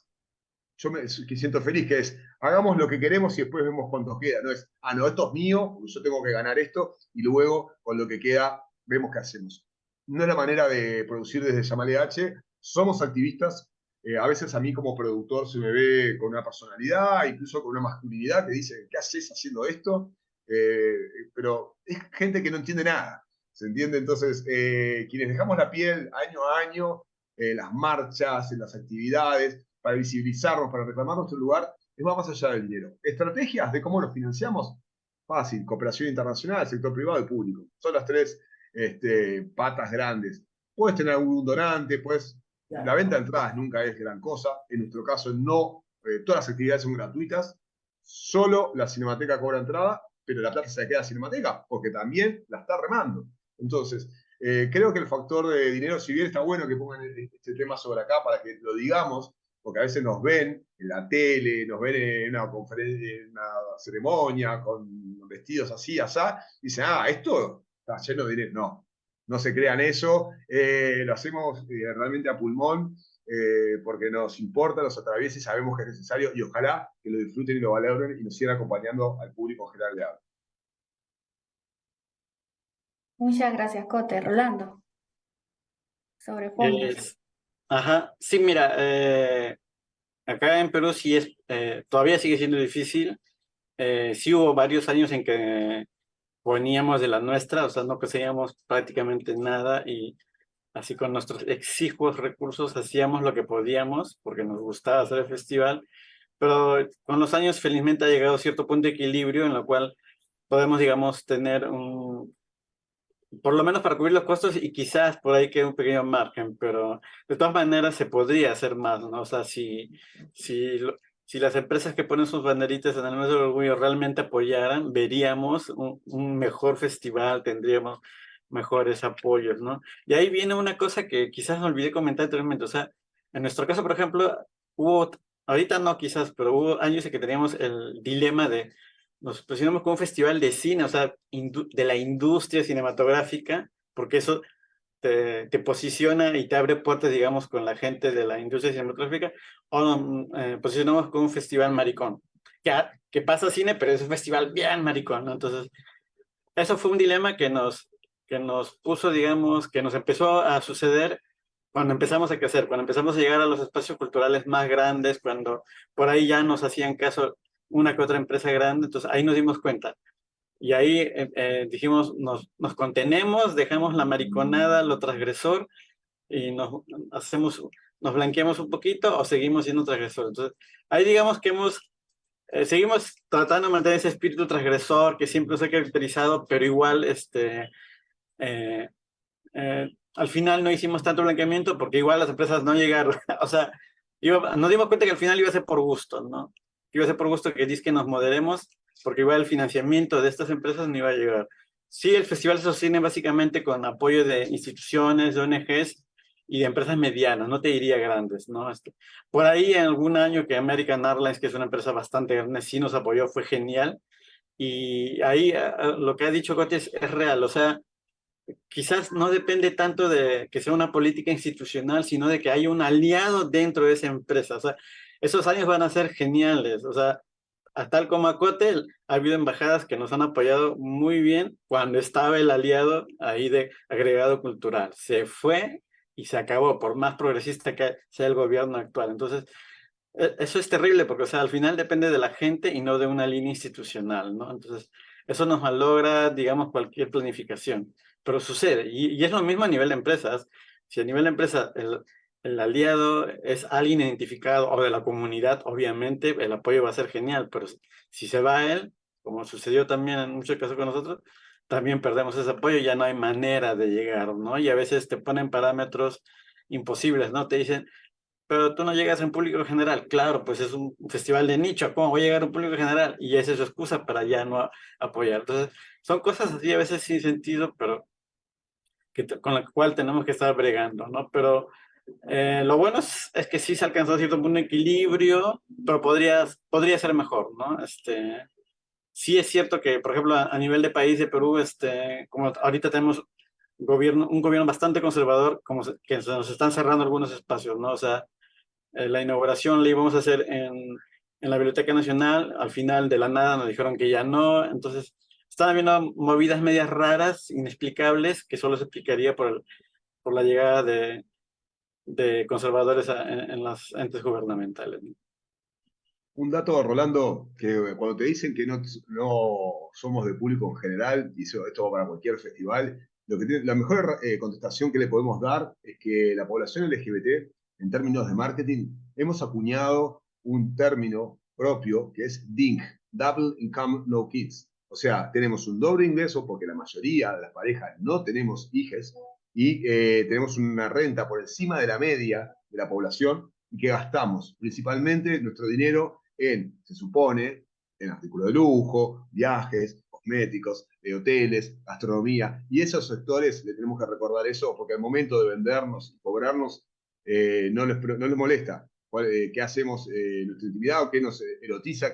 Yo me siento feliz, que es, hagamos lo que queremos y después vemos cuánto queda. No es, no, esto es mío, yo tengo que ganar esto, y luego con lo que queda vemos qué hacemos. No es la manera de producir desde Yamal H. Somos activistas, A veces a mí como productor se me ve con una personalidad, incluso con una masculinidad que dice, ¿qué haces haciendo esto? Pero es gente que no entiende nada, ¿se entiende? Entonces, quienes dejamos la piel año a año, en las marchas, en las actividades, para visibilizarnos, para reclamar nuestro lugar, es más allá del dinero. Estrategias de cómo lo financiamos, fácil, cooperación internacional, sector privado y público. Son las tres patas grandes. Puedes tener algún donante, puedes... La venta de entradas nunca es gran cosa. En nuestro caso, no. Todas las actividades son gratuitas. Solo la Cinemateca cobra entrada, pero la plata se la queda a Cinemateca, porque también la está remando. Entonces, creo que el factor de dinero, si bien está bueno que pongan este tema sobre acá para que lo digamos, porque a veces nos ven en la tele, nos ven en una conferencia, en una ceremonia, con vestidos así, asá, y dicen, esto está lleno de dinero. No, no se crean eso, lo hacemos realmente a pulmón, porque nos importa, nos atraviesa y sabemos que es necesario, y ojalá que lo disfruten y lo valoren y nos sigan acompañando al público en general de arte. Muchas gracias, Cote. Rolando, sobre fondos. Ajá, sí, mira, acá en Perú sí todavía sigue siendo difícil. Sí hubo varios años en que poníamos de la nuestra, o sea, no conseguíamos prácticamente nada y así con nuestros exiguos recursos hacíamos lo que podíamos porque nos gustaba hacer el festival, pero con los años felizmente ha llegado a cierto punto de equilibrio en lo cual podemos, digamos, tener por lo menos para cubrir los costos y quizás por ahí quede un pequeño margen, pero de todas maneras se podría hacer más, ¿no? O sea, si las empresas que ponen sus banderitas en el mes del orgullo realmente apoyaran, veríamos un mejor festival, tendríamos mejores apoyos, ¿no? Y ahí viene una cosa que quizás me olvidé comentar anteriormente, o sea, en nuestro caso, por ejemplo, ahorita no quizás, pero hubo años en que teníamos el dilema de nos posicionamos como un festival de cine, o sea, de la industria cinematográfica, porque eso te posiciona y te abre puertas, digamos, con la gente de la industria cinematográfica, o posicionamos como un festival maricón, que pasa cine, pero es un festival bien maricón, ¿no? Entonces, eso fue un dilema que nos puso, digamos, que nos empezó a suceder cuando empezamos a crecer, cuando empezamos a llegar a los espacios culturales más grandes, cuando por ahí ya nos hacían caso una que otra empresa grande, entonces ahí nos dimos cuenta. Y ahí dijimos, nos contenemos, dejamos la mariconada, lo transgresor, y nos blanqueamos un poquito o seguimos siendo transgresores. Entonces, ahí digamos que seguimos tratando de mantener ese espíritu transgresor que siempre se ha caracterizado, pero igual al final no hicimos tanto blanqueamiento porque igual las empresas no llegaron, o sea, nos dimos cuenta que al final iba a ser por gusto, ¿no? Iba a ser por gusto que que nos moderemos, porque igual el financiamiento de estas empresas no iba a llegar. Sí, el festival se sostiene básicamente con apoyo de instituciones, de ONGs y de empresas medianas, no te diría grandes, ¿no? Por ahí en algún año que American Airlines, que es una empresa bastante grande, sí nos apoyó, fue genial. Y ahí lo que ha dicho Cote es real, o sea, quizás no depende tanto de que sea una política institucional, sino de que haya un aliado dentro de esa empresa. O sea, esos años van a ser geniales. O sea, a tal como a Cotel, ha habido embajadas que nos han apoyado muy bien cuando estaba el aliado ahí de agregado cultural. Se fue y se acabó, por más progresista que sea el gobierno actual. Entonces, eso es terrible porque, o sea, al final depende de la gente y no de una línea institucional, ¿no? Entonces, eso nos malogra, digamos, cualquier planificación. Pero sucede, y es lo mismo a nivel de empresas. Si a nivel de empresa el aliado es alguien identificado o de la comunidad, obviamente el apoyo va a ser genial, pero si se va a él, como sucedió también en muchos casos con nosotros, también perdemos ese apoyo y ya no hay manera de llegar, ¿no? Y a veces te ponen parámetros imposibles, ¿no? Te dicen, pero tú no llegas a un público general. Claro, pues es un festival de nicho. ¿Cómo voy a llegar a un público general? Y esa es su excusa para ya no apoyar. Entonces, son cosas así a veces sin sentido, pero con la cual tenemos que estar bregando, ¿no? Pero lo bueno es que sí se alcanzó a cierto punto de equilibrio, pero podría ser mejor, ¿no? Sí es cierto que, por ejemplo, a nivel de país de Perú, como ahorita tenemos un gobierno bastante conservador, que se nos están cerrando algunos espacios, ¿no? O sea, la inauguración la íbamos a hacer en la Biblioteca Nacional, al final de la nada nos dijeron que ya no, entonces están habiendo movidas medias raras, inexplicables, que solo se explicaría por la llegada de conservadores en los entes gubernamentales. Un dato, Rolando, que cuando te dicen que no somos de público en general, y esto va para cualquier festival, la mejor contestación que le podemos dar es que la población LGBT, en términos de marketing, hemos acuñado un término propio que es DINK, Double Income No Kids. O sea, tenemos un doble ingreso porque la mayoría de las parejas no tenemos hijos y tenemos una renta por encima de la media de la población y que gastamos principalmente nuestro dinero se supone, en artículos de lujo, viajes, cosméticos, hoteles, gastronomía, y esos sectores le tenemos que recordar eso porque al momento de vendernos y cobrarnos no les molesta qué hacemos en nuestra intimidad o qué nos erotiza,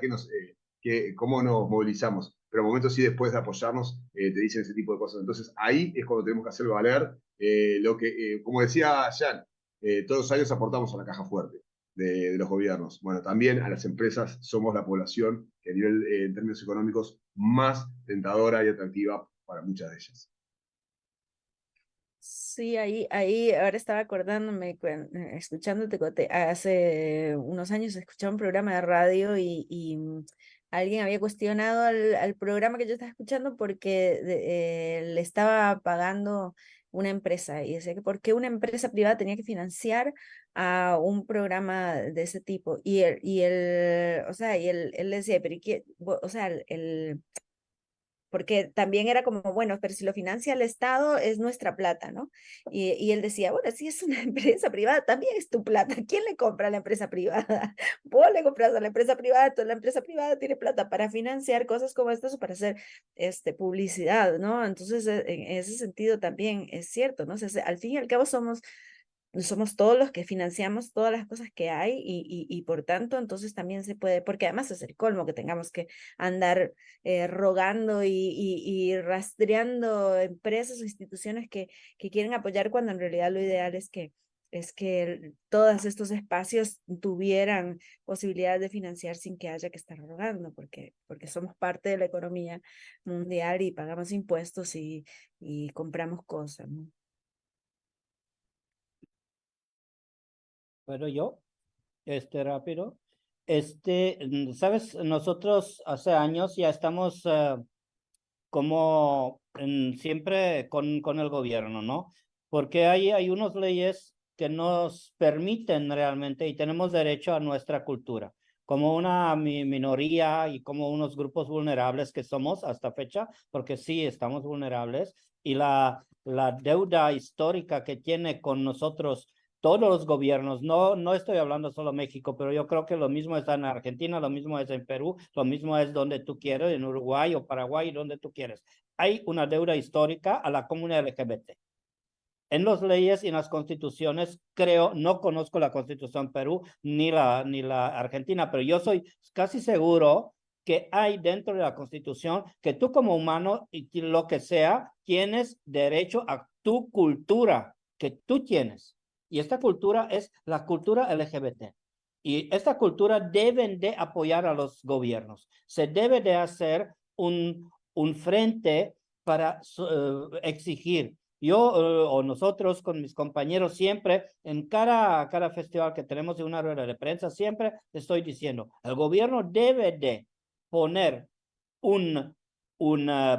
cómo nos movilizamos. Pero al momento sí, después de apoyarnos, te dicen ese tipo de cosas. Entonces ahí es cuando tenemos que hacer valer lo que, como decía Jan, todos los años aportamos a la caja fuerte de los gobiernos. Bueno, también a las empresas somos la población que a nivel, en términos económicos, más tentadora y atractiva para muchas de ellas. Sí, ahí ahora estaba acordándome, escuchándote, hace unos años escuchaba un programa de radio y alguien había cuestionado al programa que yo estaba escuchando porque le estaba pagando una empresa y decía que por qué una empresa privada tenía que financiar a un programa de ese tipo. O sea, él decía, pero ¿y qué? O sea, porque también era como, bueno, pero si lo financia el Estado es nuestra plata, ¿no? Y él decía, bueno, si es una empresa privada, también es tu plata. ¿Quién le compra a la empresa privada? Vos le compras a la empresa privada, entonces la empresa privada tiene plata para financiar cosas como estas o para hacer publicidad, ¿no? Entonces, en ese sentido también es cierto, ¿no? O sea, al fin y al cabo somos todos los que financiamos todas las cosas que hay y por tanto entonces también se puede, porque además es el colmo que tengamos que andar rogando y rastreando empresas o instituciones que quieren apoyar cuando en realidad lo ideal es que todos estos espacios tuvieran posibilidad de financiar sin que haya que estar rogando, porque somos parte de la economía mundial y pagamos impuestos y compramos cosas, ¿no? Pero yo, rápido, sabes, nosotros hace años ya estamos como siempre con el gobierno, ¿no? Porque hay unas leyes que nos permiten realmente y tenemos derecho a nuestra cultura, como una minoría y como unos grupos vulnerables que somos hasta fecha, porque sí estamos vulnerables, y la deuda histórica que tiene con nosotros todos los gobiernos, no estoy hablando solo México, pero yo creo que lo mismo está en Argentina, lo mismo es en Perú, lo mismo es donde tú quieres, en Uruguay o Paraguay, donde tú quieres. Hay una deuda histórica a la comunidad LGBT. En las leyes y en las constituciones, creo, no conozco la constitución Perú ni la Argentina, pero yo soy casi seguro que hay dentro de la constitución que tú como humano y lo que sea, tienes derecho a tu cultura que tú tienes. Y esta cultura es la cultura LGBT. Y esta cultura deben de apoyar a los gobiernos. Se debe de hacer un frente para exigir. Yo o nosotros con mis compañeros siempre, en cada festival que tenemos de una rueda de prensa, siempre estoy diciendo, el gobierno debe de poner un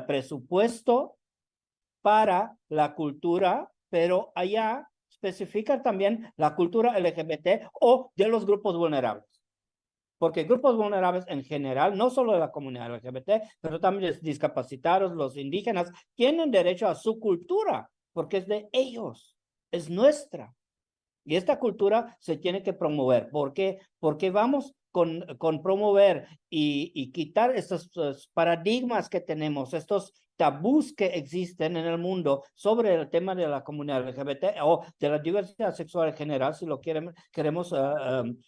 presupuesto para la cultura, pero allá especifica también la cultura LGBT o de los grupos vulnerables. Porque grupos vulnerables en general, no solo de la comunidad LGBT, pero también los discapacitados, los indígenas, tienen derecho a su cultura, porque es de ellos, es nuestra. Y esta cultura se tiene que promover. ¿Por qué? Porque vamos con promover y quitar estos paradigmas que tenemos, estos tabús que existen en el mundo sobre el tema de la comunidad LGBT o de la diversidad sexual en general, si lo queremos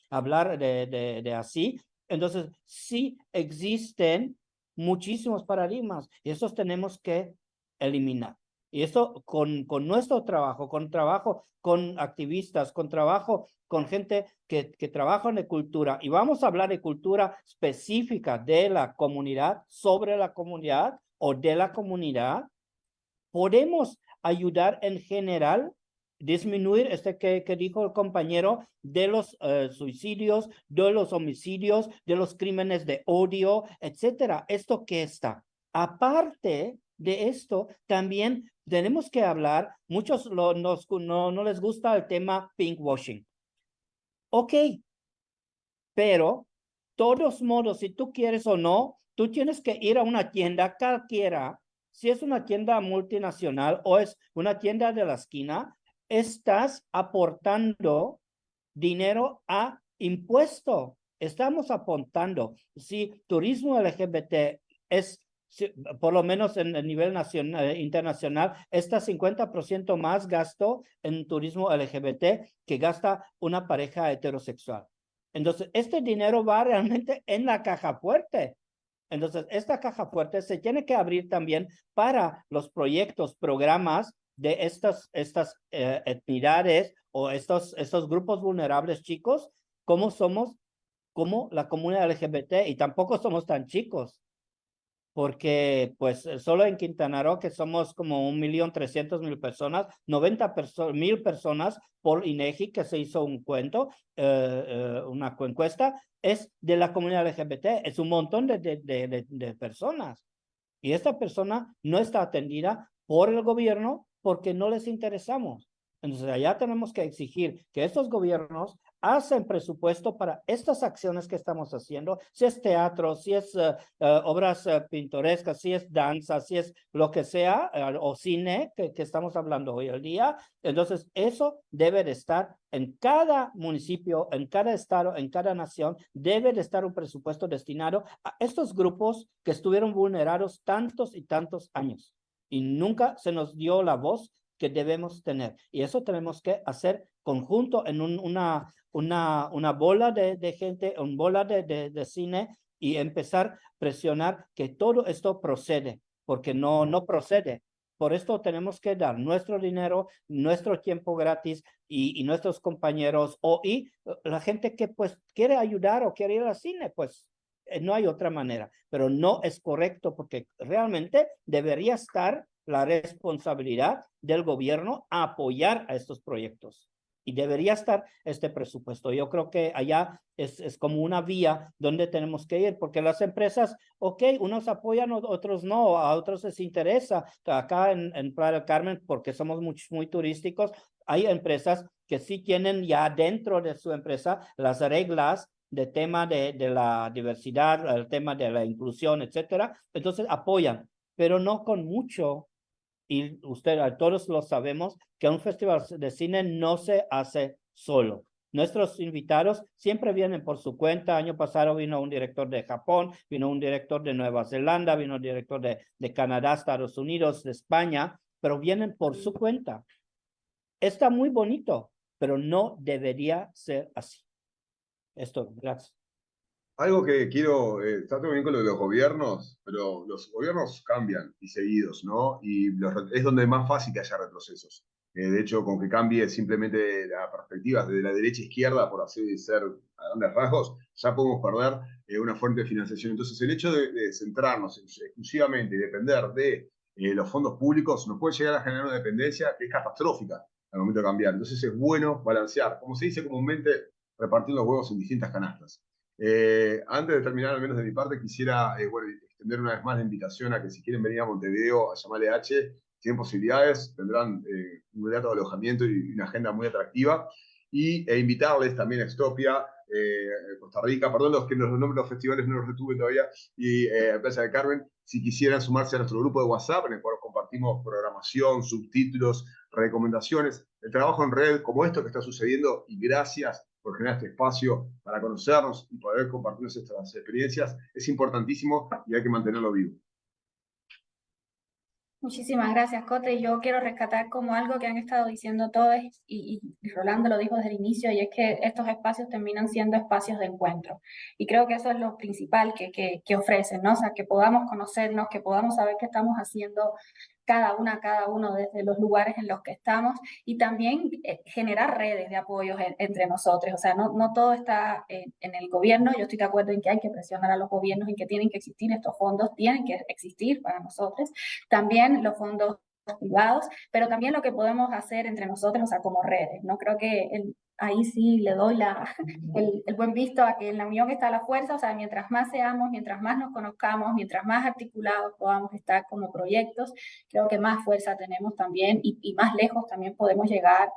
hablar de así. Entonces, sí existen muchísimos paradigmas y esos tenemos que eliminar. Y esto con nuestro trabajo, con activistas, con trabajo con gente que trabaja en cultura. Y vamos a hablar de cultura específica de la comunidad, sobre la comunidad o de la comunidad. Podemos ayudar en general disminuir que dijo el compañero de los suicidios, de los homicidios, de los crímenes de odio, etcétera. ¿Esto qué está? Aparte de esto, también tenemos que hablar, muchos no les gusta el tema pinkwashing. Ok, pero todos modos, si tú quieres o no, tú tienes que ir a una tienda cualquiera, si es una tienda multinacional o es una tienda de la esquina, estás aportando dinero a impuesto. Estamos apuntando. Si turismo LGBT es, por lo menos en el nivel nacional, internacional, está 50% más gasto en turismo LGBT que gasta una pareja heterosexual. Entonces, este dinero va realmente en la caja fuerte. Entonces, esta caja fuerte se tiene que abrir también para los proyectos, programas de estas etnidades o estos grupos vulnerables chicos, como somos, como la comunidad LGBT, y tampoco somos tan chicos, porque pues solo en Quintana Roo, que somos como 1.300.000 personas, 90.000 personas por INEGI, que se hizo un cuento, una encuesta, es de la comunidad LGBT, es un montón de personas. Y esta persona no está atendida por el gobierno porque no les interesamos. Entonces, allá tenemos que exigir que estos gobiernos hacen presupuesto para estas acciones que estamos haciendo, si es teatro, si es obras pintorescas, si es danza, si es lo que sea, o cine, que estamos hablando hoy el día. Entonces, eso debe de estar en cada municipio, en cada estado, en cada nación, debe de estar un presupuesto destinado a estos grupos que estuvieron vulnerados tantos y tantos años. Y nunca se nos dio la voz que debemos tener. Y eso tenemos que hacer conjunto en una bola de gente, una bola de cine, y empezar a presionar que todo esto procede, porque no procede. Por esto tenemos que dar nuestro dinero, nuestro tiempo gratis y nuestros compañeros y la gente que pues quiere ayudar o quiere ir al cine, pues no hay otra manera, pero no es correcto porque realmente debería estar la responsabilidad del gobierno a apoyar a estos proyectos. Y debería estar este presupuesto. Yo creo que allá es como una vía donde tenemos que ir, porque las empresas, ok, unos apoyan, otros no, a otros les interesa. Acá en Playa del Carmen, porque somos muy turísticos, hay empresas que sí tienen ya dentro de su empresa las reglas de tema de la diversidad, el tema de la inclusión, etcétera. Entonces apoyan, pero no con mucho. Y todos lo sabemos, que un festival de cine no se hace solo. Nuestros invitados siempre vienen por su cuenta. Año pasado vino un director de Japón, vino un director de Nueva Zelanda, vino un director de Canadá, Estados Unidos, de España, pero vienen por su cuenta. Está muy bonito, pero no debería ser así. Esto, gracias. Algo que quiero, está todo bien con lo de los gobiernos, pero los gobiernos cambian y seguidos, ¿no? Y es donde es más fácil que haya retrocesos. De hecho, con que cambie simplemente la perspectiva desde la derecha a izquierda, por así ser a grandes rasgos, ya podemos perder una fuente de financiación. Entonces, el hecho de centrarnos exclusivamente y depender de los fondos públicos nos puede llegar a generar una dependencia que es catastrófica al momento de cambiar. Entonces, es bueno balancear, como se dice comúnmente, repartir los huevos en distintas canastas. Antes de terminar, al menos de mi parte, quisiera extender una vez más la invitación a que si quieren venir a Montevideo, a Yamal H, tienen posibilidades, tendrán un grato alojamiento y una agenda muy atractiva. E invitarles también a Extopia, Costa Rica, perdón, los nombres de los festivales no los retuve todavía, y Playa del Carmen, si quisieran sumarse a nuestro grupo de WhatsApp, en el cual compartimos programación, subtítulos, recomendaciones, el trabajo en red como esto que está sucediendo, y gracias por generar este espacio para conocernos y poder compartir estas experiencias, es importantísimo y hay que mantenerlo vivo. Muchísimas gracias, Cote. Yo quiero rescatar como algo que han estado diciendo todos y Rolando lo dijo desde el inicio, y es que estos espacios terminan siendo espacios de encuentro. Y creo que eso es lo principal que ofrecen, ¿no? O sea, que podamos conocernos, que podamos saber qué estamos haciendo cada uno desde los lugares en los que estamos, y también generar redes de apoyos entre nosotros. O sea, no todo está en el gobierno. Yo estoy de acuerdo en que hay que presionar a los gobiernos, en que tienen que existir estos fondos, tienen que existir para nosotros. También los fondos privados, pero también lo que podemos hacer entre nosotros, o sea, como redes, ¿no? Creo que ahí sí le doy el buen visto a que en la unión está la fuerza, o sea, mientras más seamos, mientras más nos conozcamos, mientras más articulados podamos estar como proyectos, creo que más fuerza tenemos también y más lejos también podemos llegar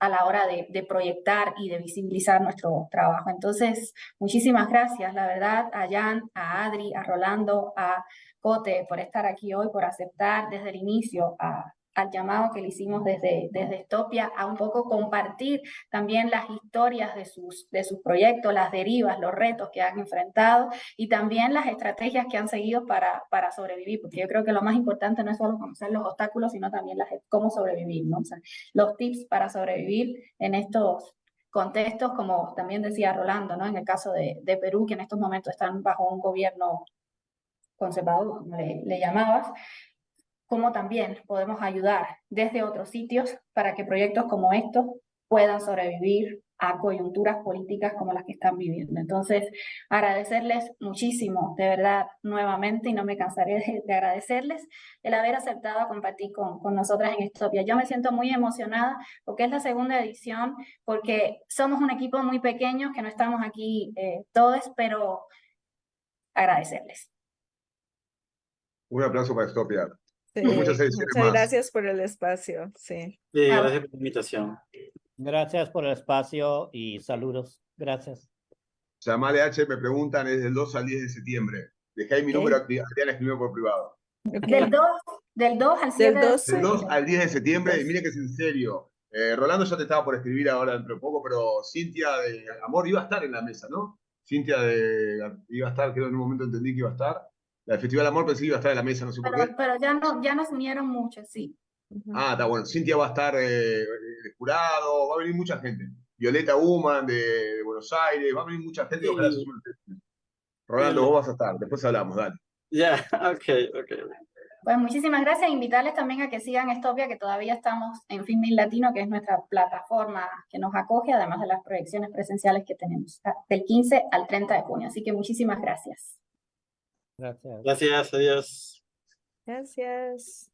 a la hora de proyectar y de visibilizar nuestro trabajo. Entonces, muchísimas gracias, la verdad, a Jan, a Adri, a Rolando, a Cote, por estar aquí hoy, por aceptar desde el inicio al llamado que le hicimos desde Estopia, a un poco compartir también las historias de sus proyectos, las derivas, los retos que han enfrentado y también las estrategias que han seguido para sobrevivir, porque yo creo que lo más importante no es solo conocer los obstáculos, sino también cómo sobrevivir, ¿no? O sea, los tips para sobrevivir en estos contextos, como también decía Rolando, ¿no? En el caso de Perú, que en estos momentos están bajo un gobierno conservador, como le llamabas, cómo también podemos ayudar desde otros sitios para que proyectos como estos puedan sobrevivir a coyunturas políticas como las que están viviendo. Entonces, agradecerles muchísimo, de verdad, nuevamente, y no me cansaré de agradecerles el haber aceptado compartir con nosotras en Estopia. Yo me siento muy emocionada porque es la segunda edición, porque somos un equipo muy pequeño, que no estamos aquí todos, pero agradecerles. Un aplauso para Stopia. Sí, Muchas ediciones muchas más. gracias por el espacio. Sí. Sí, gracias por la invitación. Gracias por el espacio y saludos. Gracias. Llamale H, me preguntan, es del 2 al 10 de septiembre. Dejé mi número, Adrián escribió por privado. Del 2 al 7 Del 2. Del 2 al 10 de septiembre, y Dos. mire que es en serio. Rolando ya te estaba por escribir ahora dentro de poco, pero Cintia de Amor iba a estar en la mesa, ¿no? Cintia iba a estar, creo en un momento entendí que iba a estar. La del Festival Amor pensé que iba a estar en la mesa, no sé por qué. pero ya nos unieron mucho, sí. Ah, está bueno. Cintia va a estar de jurado, va a venir mucha gente. Violeta Human de Buenos Aires, va a venir mucha gente, ojalá se Sí. suelte. Rolando, vos vas a estar, después hablamos, dale. Ya, ok. Pues muchísimas gracias. Invitarles también a que sigan Estopia, que todavía estamos en Filmin Latino, que es nuestra plataforma que nos acoge, además de las proyecciones presenciales que tenemos del 15 al 30 de junio. Así que muchísimas gracias. Gracias. Gracias, adiós. Gracias.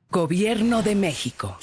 Gobierno de México.